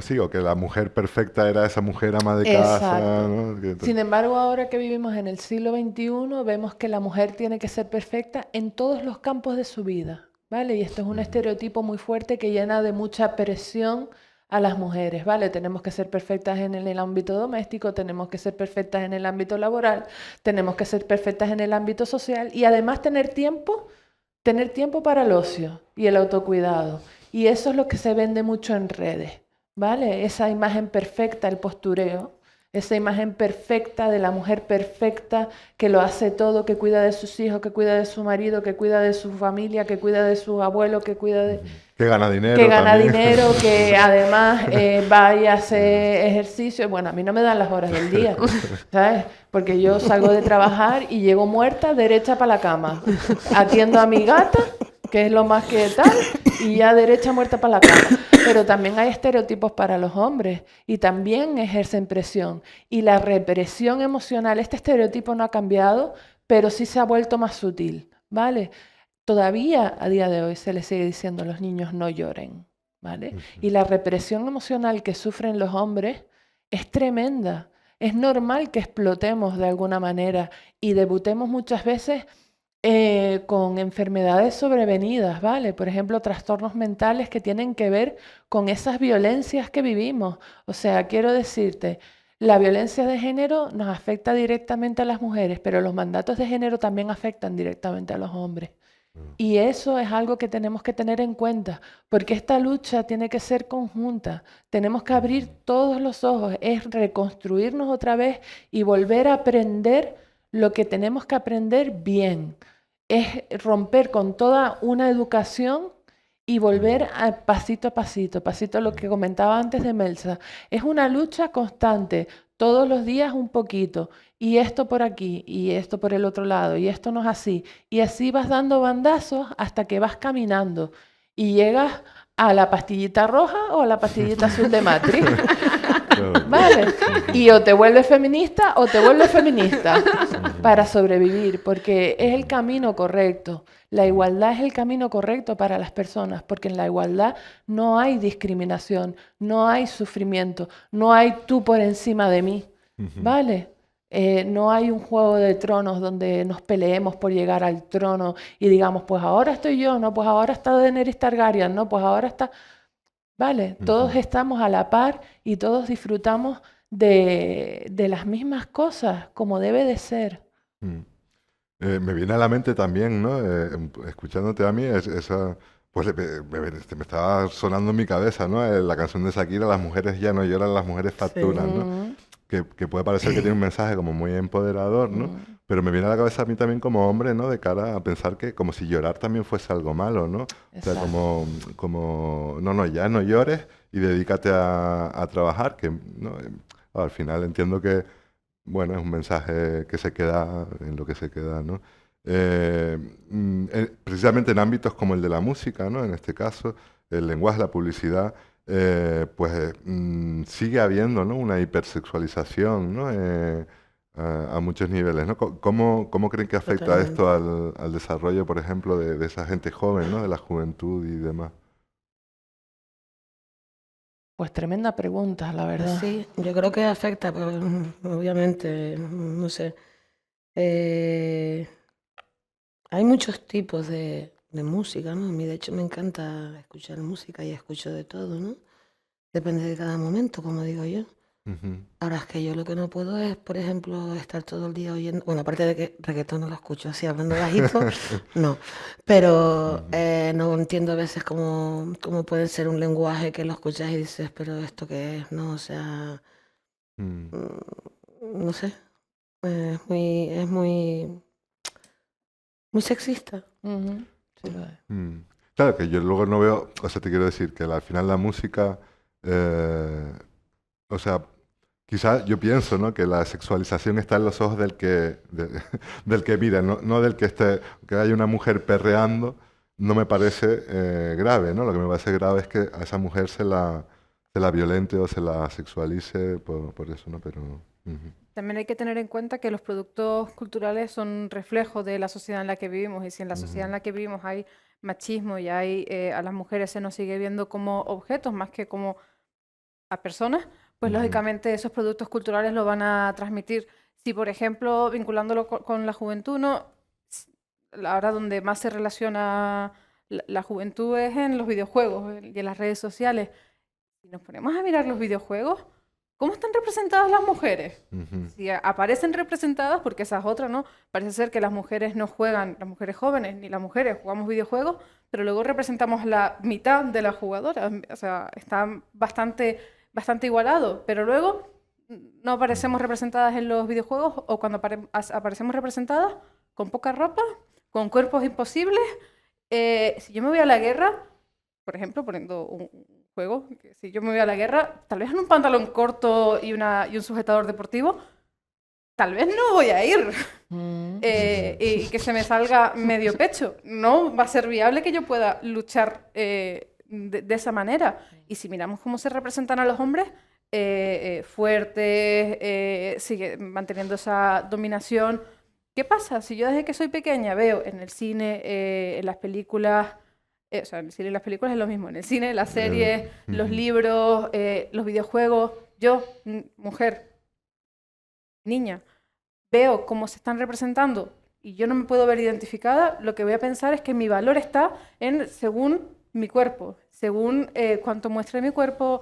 Sí, o que la mujer perfecta era esa mujer ama de casa, Exacto. ¿no? Sin embargo, ahora que vivimos en el siglo XXI, vemos que la mujer tiene que ser perfecta en todos los campos de su vida, ¿vale? Y esto es un estereotipo muy fuerte que llena de mucha presión a las mujeres, ¿vale? Tenemos que ser perfectas en el ámbito doméstico, tenemos que ser perfectas en el ámbito laboral, tenemos que ser perfectas en el ámbito social y además tener tiempo para el ocio y el autocuidado. Y eso es lo que se vende mucho en redes, ¿vale? Esa imagen perfecta, el postureo, esa imagen perfecta de la mujer perfecta que lo hace todo, que cuida de sus hijos, que cuida de su marido, que cuida de su familia, que cuida de sus abuelos, que cuida de... Que gana dinero Que gana también. dinero, que además va y hace ejercicio. Bueno, a mí no me dan las horas del día, ¿sabes? Porque yo salgo de trabajar y llego muerta, derecha para la cama. Atiendo a mi gata, que es lo más que tal, y ya derecha muerta para la cama. Pero también hay estereotipos para los hombres y también ejercen presión. Y la represión emocional, este estereotipo no ha cambiado, pero sí se ha vuelto más sutil, ¿vale? Todavía a día de hoy se les sigue diciendo a los niños no lloren, ¿vale? Y la represión emocional que sufren los hombres es tremenda. Es normal que explotemos de alguna manera y debutemos muchas veces con enfermedades sobrevenidas, ¿vale? Por ejemplo, trastornos mentales que tienen que ver con esas violencias que vivimos. O sea, quiero decirte, la violencia de género nos afecta directamente a las mujeres, pero los mandatos de género también afectan directamente a los hombres. Y eso es algo que tenemos que tener en cuenta, porque esta lucha tiene que ser conjunta. Tenemos que abrir todos los ojos, es reconstruirnos otra vez y volver a aprender lo que tenemos que aprender bien es romper con toda una educación y volver a pasito, pasito a lo que comentaba antes de Melsa. Es una lucha constante, todos los días un poquito, y esto por aquí, y esto por el otro lado, y esto no es así. Y así vas dando bandazos hasta que vas caminando y llegas a la pastillita roja o a la pastillita azul de Matrix. ¿Vale? Y o te vuelves feminista o te vuelves feminista para sobrevivir, porque es el camino correcto. La igualdad es el camino correcto para las personas, porque en la igualdad no hay discriminación, no hay sufrimiento, no hay tú por encima de mí, ¿vale? No hay un juego de tronos donde nos peleemos por llegar al trono y digamos, pues ahora estoy yo, no, pues ahora está Daenerys Targaryen, no, pues ahora está... Vale, todos estamos a la par y todos disfrutamos de las mismas cosas, como debe de ser. Mm. Me viene a la mente también, ¿no? Escuchándote a mí, pues me estaba sonando en mi cabeza, ¿no? La canción de Shakira, las mujeres ya no lloran, las mujeres facturan, ¿no? Mm, Que puede parecer que tiene un mensaje como muy empoderador, ¿no? Pero me viene a la cabeza a mí también como hombre, ¿no? De cara a pensar que como si llorar también fuese algo malo, ¿no? O sea, exacto. no, ya no llores y dedícate a trabajar, que, ¿no? Al final entiendo que, bueno, es un mensaje que se queda en lo que se queda, ¿no? Precisamente en ámbitos como el de la música, ¿no? En este caso, el lenguaje, la publicidad, sigue habiendo, ¿no? Una hipersexualización, ¿no? A muchos niveles, ¿no? ¿Cómo creen que afecta esto Totalmente. al desarrollo, por ejemplo, de esa gente joven, ¿no? De la juventud y demás? Pues tremenda pregunta, la Pues verdad. sí, yo creo que afecta, pero obviamente, no sé. Eh, Hay muchos tipos de música, ¿no? A mí, de hecho, me encanta escuchar música y escucho de todo, ¿no? Depende de cada momento, como digo yo. Ujú, Ahora es que yo lo que no puedo es, por ejemplo, estar todo el día oyendo, bueno, aparte de que reggaetón no lo escucho así hablando bajito, no, pero ujú, no entiendo a veces cómo puede ser un lenguaje que lo escuchas y dices, pero ¿esto qué es? No, o sea, mm, no sé, es muy sexista. Ujú, sí lo es. mm. Claro, que yo luego no veo, o sea, te quiero decir que al final la música, eh, o sea, quizás yo pienso, ¿no? Que la sexualización está en los ojos del que mira, no del que haya una mujer perreando, no me parece grave, ¿no? Lo que me parece grave es que a esa mujer se la violente o se la sexualice por eso, ¿no? Pero... ujú, También hay que tener en cuenta que los productos culturales son un reflejo de la sociedad en la que vivimos y si en la sociedad en ujú, la que vivimos hay machismo y hay a las mujeres se nos sigue viendo como objetos más que como a personas, pues ujú, lógicamente esos productos culturales lo van a transmitir. Si, por ejemplo, vinculándolo con la juventud, ¿no? Ahora donde más se relaciona la juventud es en los videojuegos y en las redes sociales. Si nos ponemos a mirar los videojuegos, ¿cómo están representadas las mujeres? ujú, Si aparecen representadas, porque esa es otra, ¿no? Parece ser que las mujeres no juegan, las mujeres jóvenes ni las mujeres jugamos videojuegos, pero luego representamos la mitad de las jugadoras. O sea, están bastante igualados, pero luego no aparecemos representadas en los videojuegos o cuando aparecemos representadas con poca ropa, con cuerpos imposibles. Si yo me voy a la guerra, por ejemplo, poniendo un juego, que si yo me voy a la guerra, tal vez en un pantalón corto y un sujetador deportivo, tal vez no voy a ir Mm, y que se me salga medio pecho. No va a ser viable que yo pueda luchar de esa manera. Y si miramos cómo se representan a los hombres, fuertes, sigue manteniendo esa dominación. ¿Qué pasa? Si yo desde que soy pequeña veo en el cine, en las películas, o sea, en el cine y las películas es lo mismo, en el cine, las series, los ujú, libros, los videojuegos, yo, mujer, niña, veo cómo se están representando y yo no me puedo ver identificada, lo que voy a pensar es que mi valor está en según mi cuerpo, según cuánto muestre mi cuerpo,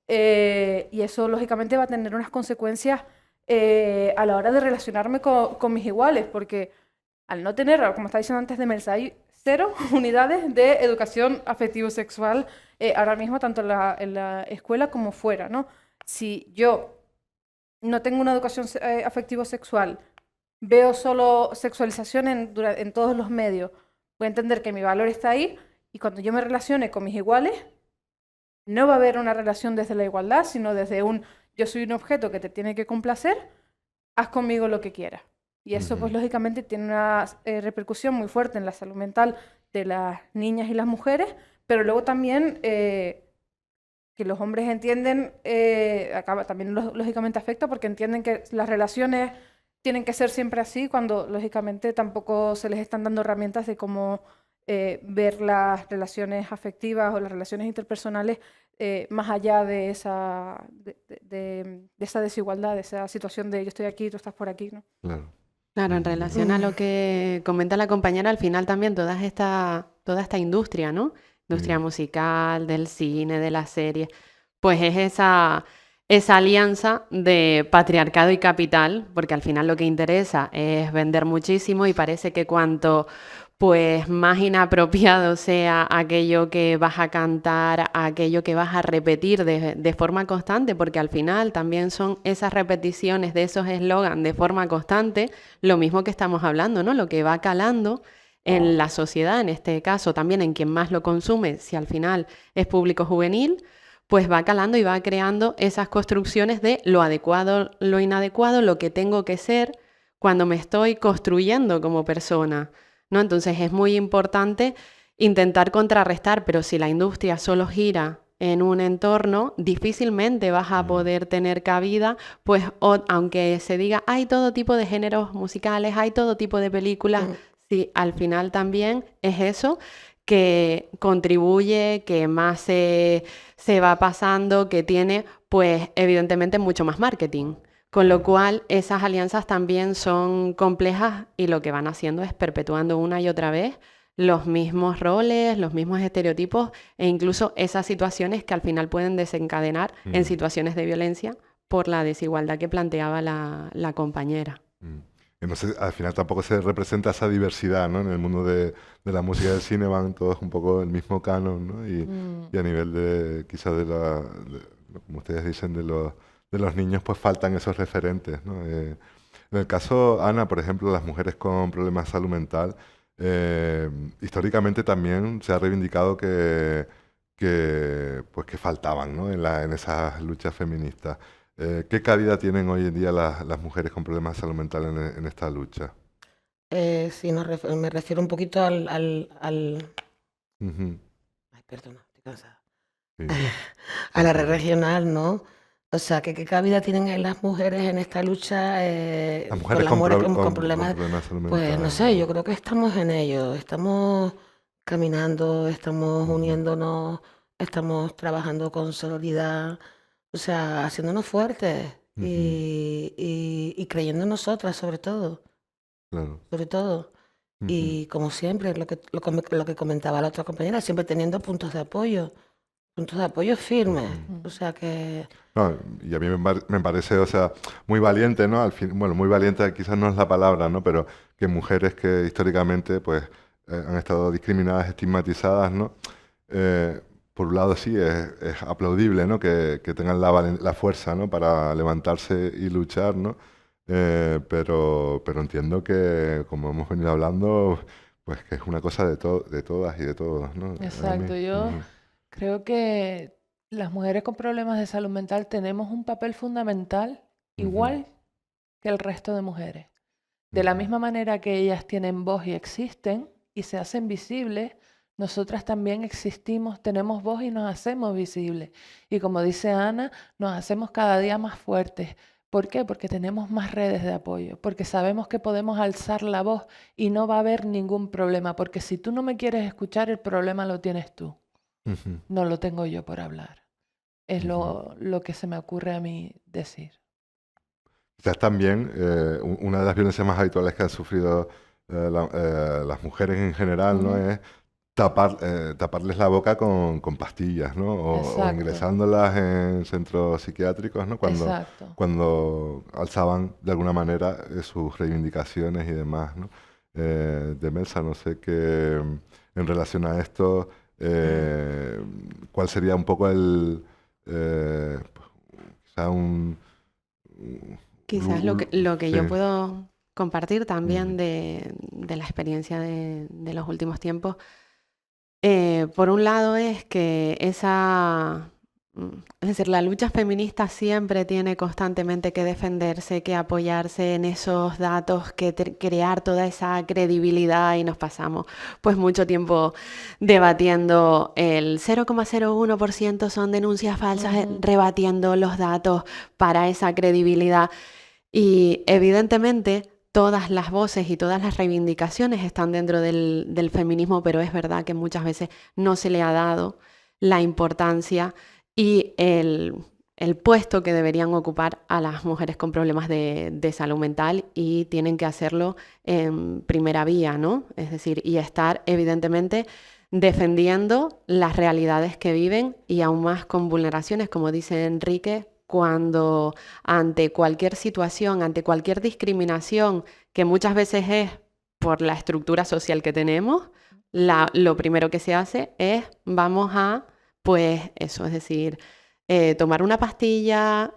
y eso lógicamente va a tener unas consecuencias a la hora de relacionarme con mis iguales, porque al no tener, como estaba diciendo antes de Melsa, hay 0 unidades de educación afectivo-sexual ahora mismo, tanto en la escuela como fuera, ¿no? Si yo no tengo una educación afectivo-sexual, veo solo sexualización en todos los medios, voy a entender que mi valor está ahí y cuando yo me relacione con mis iguales, no va a haber una relación desde la igualdad, sino desde un yo soy un objeto que te tiene que complacer, haz conmigo lo que quieras. Y eso, pues lógicamente, tiene una repercusión muy fuerte en la salud mental de las niñas y las mujeres, pero luego también que los hombres entienden, también lógicamente afecta porque entienden que las relaciones tienen que ser siempre así, cuando lógicamente tampoco se les están dando herramientas de cómo ver las relaciones afectivas o las relaciones interpersonales más allá de esa desigualdad, de esa situación de yo estoy aquí, tú estás por aquí, ¿no? Claro. Claro, en relación a Mm. lo que comenta la compañera, al final también toda esta industria, ¿no? Industria musical, del cine, de las series, pues es esa alianza de patriarcado y capital, porque al final lo que interesa es vender muchísimo y parece que cuanto pues más inapropiado sea aquello que vas a cantar, aquello que vas a repetir de forma constante, porque al final también son esas repeticiones de esos eslogans de forma constante, lo mismo que estamos hablando, ¿no? Lo que va calando en la sociedad, en este caso también en quien más lo consume, si al final es público juvenil, pues va calando y va creando esas construcciones de lo adecuado, lo inadecuado, lo que tengo que ser cuando me estoy construyendo como persona, ¿no? Entonces es muy importante intentar contrarrestar, pero si la industria solo gira en un entorno, difícilmente vas a poder tener cabida, pues aunque se diga hay todo tipo de géneros musicales, hay todo tipo de películas, sí, al final también es eso que contribuye, que más se va pasando, que tiene, pues evidentemente mucho más marketing. Con lo cual, esas alianzas también son complejas y lo que van haciendo es perpetuando una y otra vez los mismos roles, los mismos estereotipos e incluso esas situaciones que al final pueden desencadenar en situaciones de violencia por la desigualdad que planteaba la compañera. Que no sé, al final tampoco se representa esa diversidad, ¿no? En el mundo de la música y del cine van todos un poco el mismo canon, ¿no? Y a nivel de, quizás como ustedes dicen, de los niños, pues faltan esos referentes, ¿no? En el caso, Ana, por ejemplo, las mujeres con problemas de salud mental, históricamente también se ha reivindicado pues que faltaban, ¿no? En esas luchas feministas. ¿Qué cabida tienen hoy en día las mujeres con problemas de salud mental en esta lucha? Sí, me refiero un poquito Ujú, Ay, perdona, estoy cansada. sí, A la red tranquila. regional, ¿no? O sea, que qué cabida tienen las mujeres en esta lucha Las con mujeres las mujeres con con problemas. problemas de salud Pues no mental, sé, yo ¿no? creo que estamos en ello, estamos caminando, estamos Ujú, uniéndonos, estamos trabajando con solidaridad, o sea, haciéndonos fuertes ujú, y creyendo en nosotras sobre todo, claro. sobre todo. Ujú, Y como siempre, lo que comentaba la otra compañera, siempre teniendo puntos de apoyo firmes. ujú. O sea que No, y a mí me parece, o sea, muy valiente, ¿no? Al fin, bueno, muy valiente quizás no es la palabra, ¿no? Pero que mujeres que históricamente, pues, han estado discriminadas, estigmatizadas, ¿no? Eh, por un lado sí, es aplaudible, ¿no? Que tengan la fuerza, ¿no? Para levantarse y luchar, ¿no? Pero entiendo que, como hemos venido hablando, pues que es una cosa de todas y de todos, ¿no? A mí. Exacto, yo Ujú, creo que las mujeres con problemas de salud mental tenemos un papel fundamental ujú, igual que el resto de mujeres. De la ujú, misma manera que ellas tienen voz y existen y se hacen visibles, nosotras también existimos, tenemos voz y nos hacemos visibles. Y como dice Ana, nos hacemos cada día más fuertes. ¿Por qué? Porque tenemos más redes de apoyo, porque sabemos que podemos alzar la voz y no va a haber ningún problema, porque si tú no me quieres escuchar, el problema lo tienes tú, ujú, no lo tengo yo por hablar. Es ujú. lo que se me ocurre a mí decir. Quizás también una de las violencias más habituales que han sufrido las mujeres en general, ¿no? Ujú. Es taparles la boca con pastillas, ¿no? O Exacto, ingresándolas en centros psiquiátricos, ¿no? exacto. Cuando alzaban de alguna manera sus reivindicaciones y demás, ¿no? Demelsa, no sé qué, en relación a esto, eh, ¿cuál sería un poco quizá un Quizás lo que sí, yo puedo compartir también Ujú. de la experiencia de los últimos tiempos. Por un lado es que es decir, la lucha feminista siempre tiene constantemente que defenderse, que apoyarse en esos datos, que crear toda esa credibilidad y nos pasamos pues mucho tiempo debatiendo el 0,01% son denuncias falsas, Ujú. rebatiendo los datos para esa credibilidad. Y evidentemente todas las voces y todas las reivindicaciones están dentro del feminismo, pero es verdad que muchas veces no se le ha dado la importancia y el puesto que deberían ocupar a las mujeres con problemas de salud mental y tienen que hacerlo en primera vía, ¿no? Es decir, y estar evidentemente defendiendo las realidades que viven y aún más con vulneraciones, como dice Enrique, cuando ante cualquier situación, ante cualquier discriminación, que muchas veces es por la estructura social que tenemos, lo primero que se hace es vamos a, pues eso, es decir, tomar una pastilla,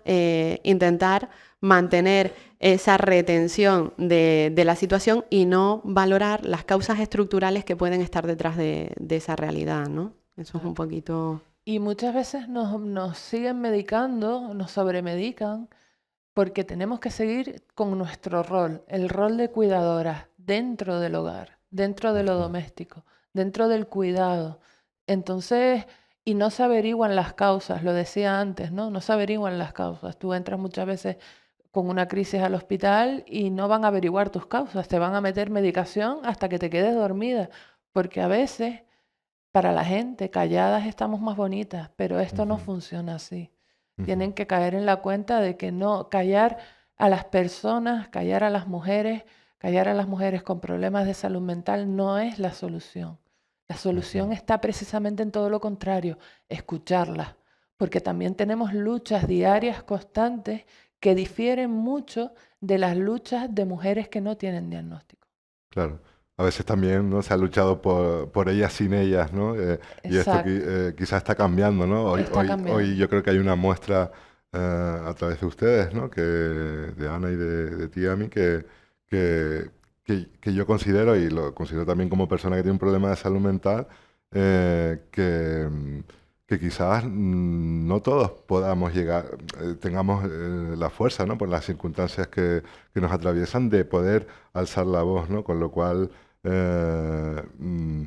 intentar mantener esa retención de la situación y no valorar las causas estructurales que pueden estar detrás de esa realidad, ¿no? Eso es un poquito... Y muchas veces nos siguen medicando, nos sobremedican, porque tenemos que seguir con nuestro rol, el rol de cuidadoras dentro del hogar, dentro de lo Ujú. doméstico, dentro del cuidado. Entonces, y no se averiguan las causas, lo decía antes, ¿no? No se averiguan las causas. Tú entras muchas veces con una crisis al hospital y no van a averiguar tus causas, te van a meter medicación hasta que te quedes dormida, porque a veces para la gente calladas estamos más bonitas, pero esto no Ujú. funciona así. Ujú. Tienen que caer en la cuenta de que no, callar a las personas, callar a las mujeres con problemas de salud mental no es la solución. La solución Ujú. está precisamente en todo lo contrario, escucharlas, porque también tenemos luchas diarias constantes que difieren mucho de las luchas de mujeres que no tienen diagnóstico. Claro. A veces también, ¿no? Se ha luchado por ellas sin ellas, ¿no? Y esto Exacto, quizás está cambiando, ¿no? está Hoy cambiando. yo creo que hay una muestra a través de ustedes, ¿no? De Ana y de ti, Ami, que, que yo considero, y lo considero también como persona que tiene un problema de salud mental, que quizás no todos podamos llegar, tengamos la fuerza, ¿no? Por las circunstancias que nos atraviesan de poder alzar la voz, ¿no? Con lo cual, eh, mm,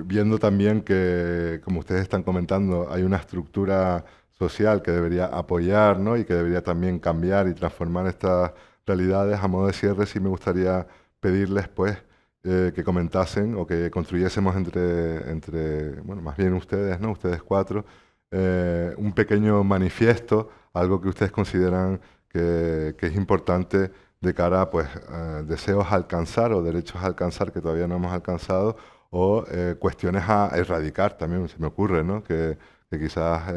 viendo también que, como ustedes están comentando, hay una estructura social que debería apoyar, ¿no? Y que debería también cambiar y transformar estas realidades, a modo de cierre, sí me gustaría pedirles, pues, que comentasen o que construyésemos bueno, más bien ustedes, ¿no? Ustedes cuatro, un pequeño manifiesto, algo que ustedes consideran que es importante de cara pues, a deseos a alcanzar o derechos a alcanzar que todavía no hemos alcanzado o cuestiones a erradicar también, se me ocurre, ¿no? Que quizás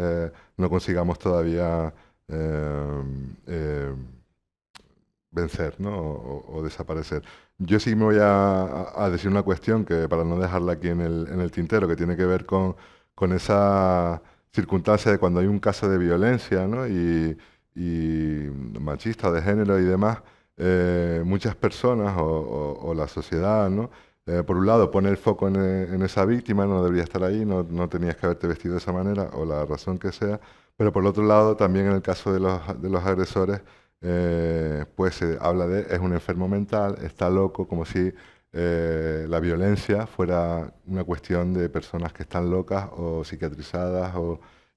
no consigamos todavía eh, eh, vencer, ¿no? O desaparecer. Yo sí me voy a decir una cuestión que para no dejarla aquí en el tintero, que tiene que ver con esa circunstancia de cuando hay un caso de violencia, ¿no? Y machista, de género y demás, muchas personas o la sociedad, ¿no? Por un lado, pone el foco en esa víctima, no debería estar ahí, no tenías que haberte vestido de esa manera, o la razón que sea, pero por el otro lado, también en el caso de los agresores, pues se habla de es un enfermo mental, está loco, como si la violencia fuera una cuestión de personas que están locas o psiquiatrizadas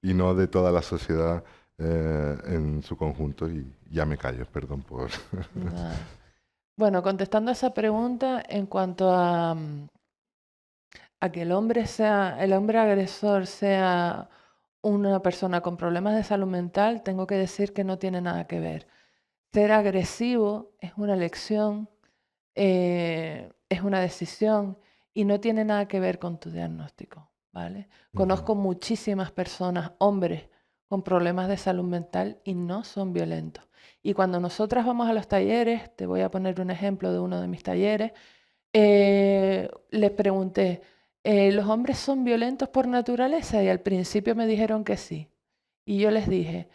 y no de toda la sociedad en su conjunto. Y ya me callo, perdón por... Nada. Bueno, contestando a esa pregunta, en cuanto a que el hombre agresor sea una persona con problemas de salud mental, tengo que decir que no tiene nada que ver. Ser agresivo es una elección, es una decisión y no tiene nada que ver con tu diagnóstico, ¿vale? Ujú. Conozco muchísimas personas, hombres, con problemas de salud mental y no son violentos. Y cuando nosotras vamos a los talleres, te voy a poner un ejemplo de uno de mis talleres, les pregunté, ¿los hombres son violentos por naturaleza? Y al principio me dijeron que sí. Y yo les dije,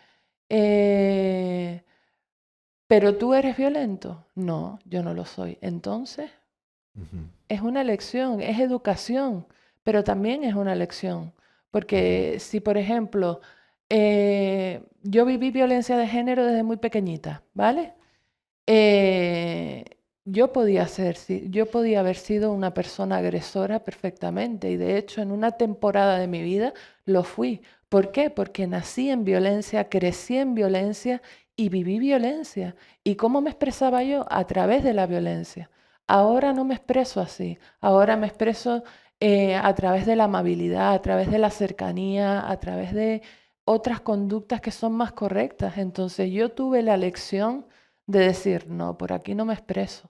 ¿Pero tú eres violento? No, yo no lo soy. Entonces, Ujú. es una elección, es educación, pero también es una elección. Porque si, por ejemplo, yo viví violencia de género desde muy pequeñita, ¿vale? Eh, yo podía haber sido una persona agresora perfectamente y de hecho en una temporada de mi vida lo fui. ¿Por qué? Porque nací en violencia, crecí en violencia y viví violencia. ¿Y cómo me expresaba yo? A través de la violencia. Ahora no me expreso así, ahora me expreso a través de la amabilidad, a través de la cercanía, a través de otras conductas que son más correctas. Entonces yo tuve la lección de decir, no, por aquí no me expreso,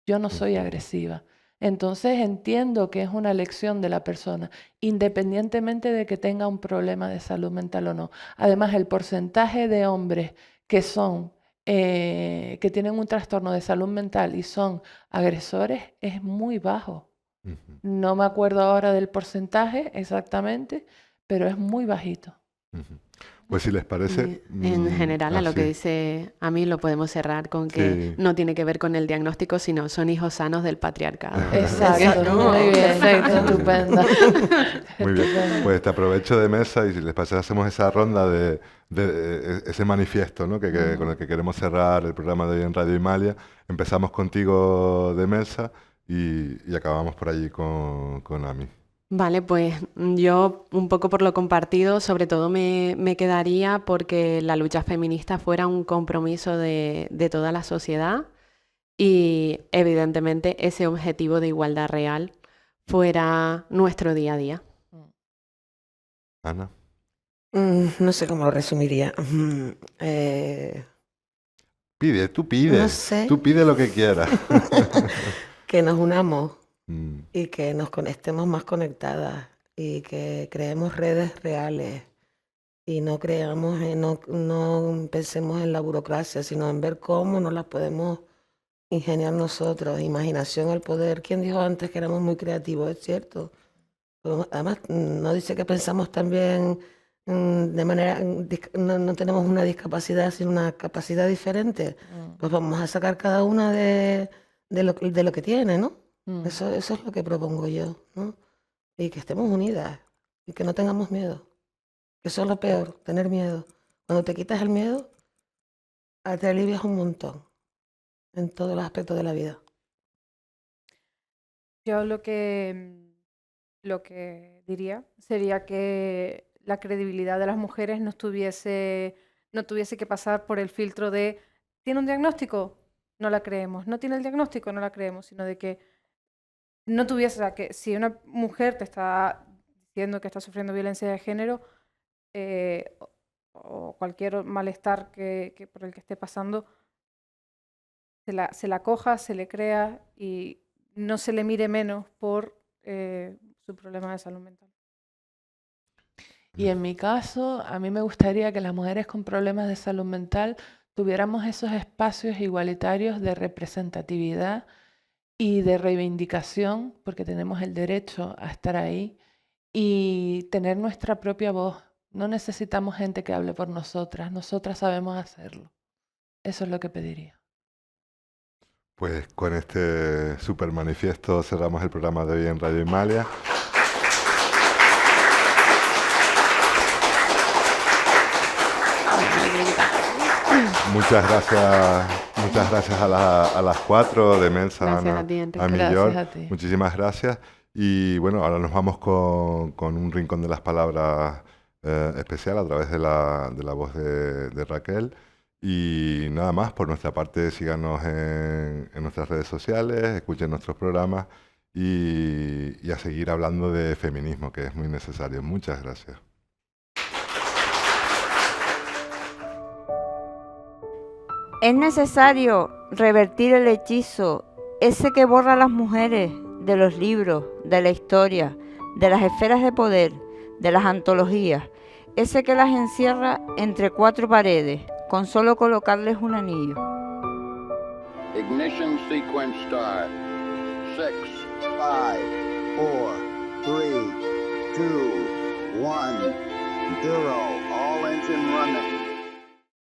yo no soy agresiva. Entonces entiendo que es una elección de la persona, independientemente de que tenga un problema de salud mental o no. Además, el porcentaje de hombres que son, que tienen un trastorno de salud mental y son agresores es muy bajo. Ujú. No me acuerdo ahora del porcentaje exactamente, pero es muy bajito. Ujú. Pues si les parece... Y en general, a lo que sí. dice a mí lo podemos cerrar con que Sí. no tiene que ver con el diagnóstico, sino son hijos sanos del patriarcado. Exacto, ¿no? muy bien, Perfecto. estupenda. Muy bien, Estupenda. pues te aprovecho de mesa y si les parece hacemos esa ronda de ese manifiesto, ¿no? Con el que queremos cerrar el programa de hoy en Radio Imalia. Empezamos contigo de mesa y acabamos por allí con Ami. Vale, pues yo un poco por lo compartido, sobre todo me quedaría porque la lucha feminista fuera un compromiso de toda la sociedad y evidentemente ese objetivo de igualdad real fuera nuestro día a día. Ana. No sé cómo lo resumiría. Pide, No sé. tú pide lo que quieras. Que nos unamos Mm, y que estemos más conectadas y que creemos redes reales y no no pensemos en la burocracia, sino en ver cómo nos las podemos ingeniar nosotros. Imaginación al poder. ¿Quién dijo antes que éramos muy creativos? Es cierto. Pero además, no dice que pensamos también de manera, no tenemos una discapacidad, sino una capacidad diferente. Pues vamos a sacar cada una de lo que tiene, ¿no? Eso es lo que propongo yo, ¿no? Y que estemos unidas y que no tengamos miedo. Eso es lo peor, tener miedo. Cuando te quitas el miedo, te alivias un montón en todos los aspectos de la vida. Yo lo que diría sería que la credibilidad de las mujeres no tuviese que pasar por el filtro de ¿tiene un diagnóstico? No la creemos. ¿No tiene el diagnóstico? No la creemos. Sino de que no tuviese, o sea, que si una mujer te está diciendo que está sufriendo violencia de género o cualquier malestar que por el que esté pasando, se la coja, se le crea y no se le mire menos por su problema de salud mental. Y en mi caso, a mí me gustaría que las mujeres con problemas de salud mental tuviéramos esos espacios igualitarios de representatividad y de reivindicación, porque tenemos el derecho a estar ahí y tener nuestra propia voz. No necesitamos gente que hable por nosotras sabemos hacerlo. Eso es lo que pediría. Pues con este super manifiesto cerramos el programa de hoy en Radio Imalia. Muchas gracias a las cuatro de Mensa, Gracias Ana, a ti, Enrique. a Gracias Millor. a ti. Muchísimas gracias. Y bueno, ahora nos vamos con un rincón de las palabras especial a través de la voz de Raquel. Y nada más, por nuestra parte, síganos en nuestras redes sociales, escuchen nuestros programas y a seguir hablando de feminismo, que es muy necesario. Muchas gracias. Es necesario revertir el hechizo, ese que borra a las mujeres de los libros, de la historia, de las esferas de poder, de las antologías, ese que las encierra entre cuatro paredes, con solo colocarles un anillo. Ignition sequence start. 6, 5, 4, 3, 2, 1, 0. All engine running.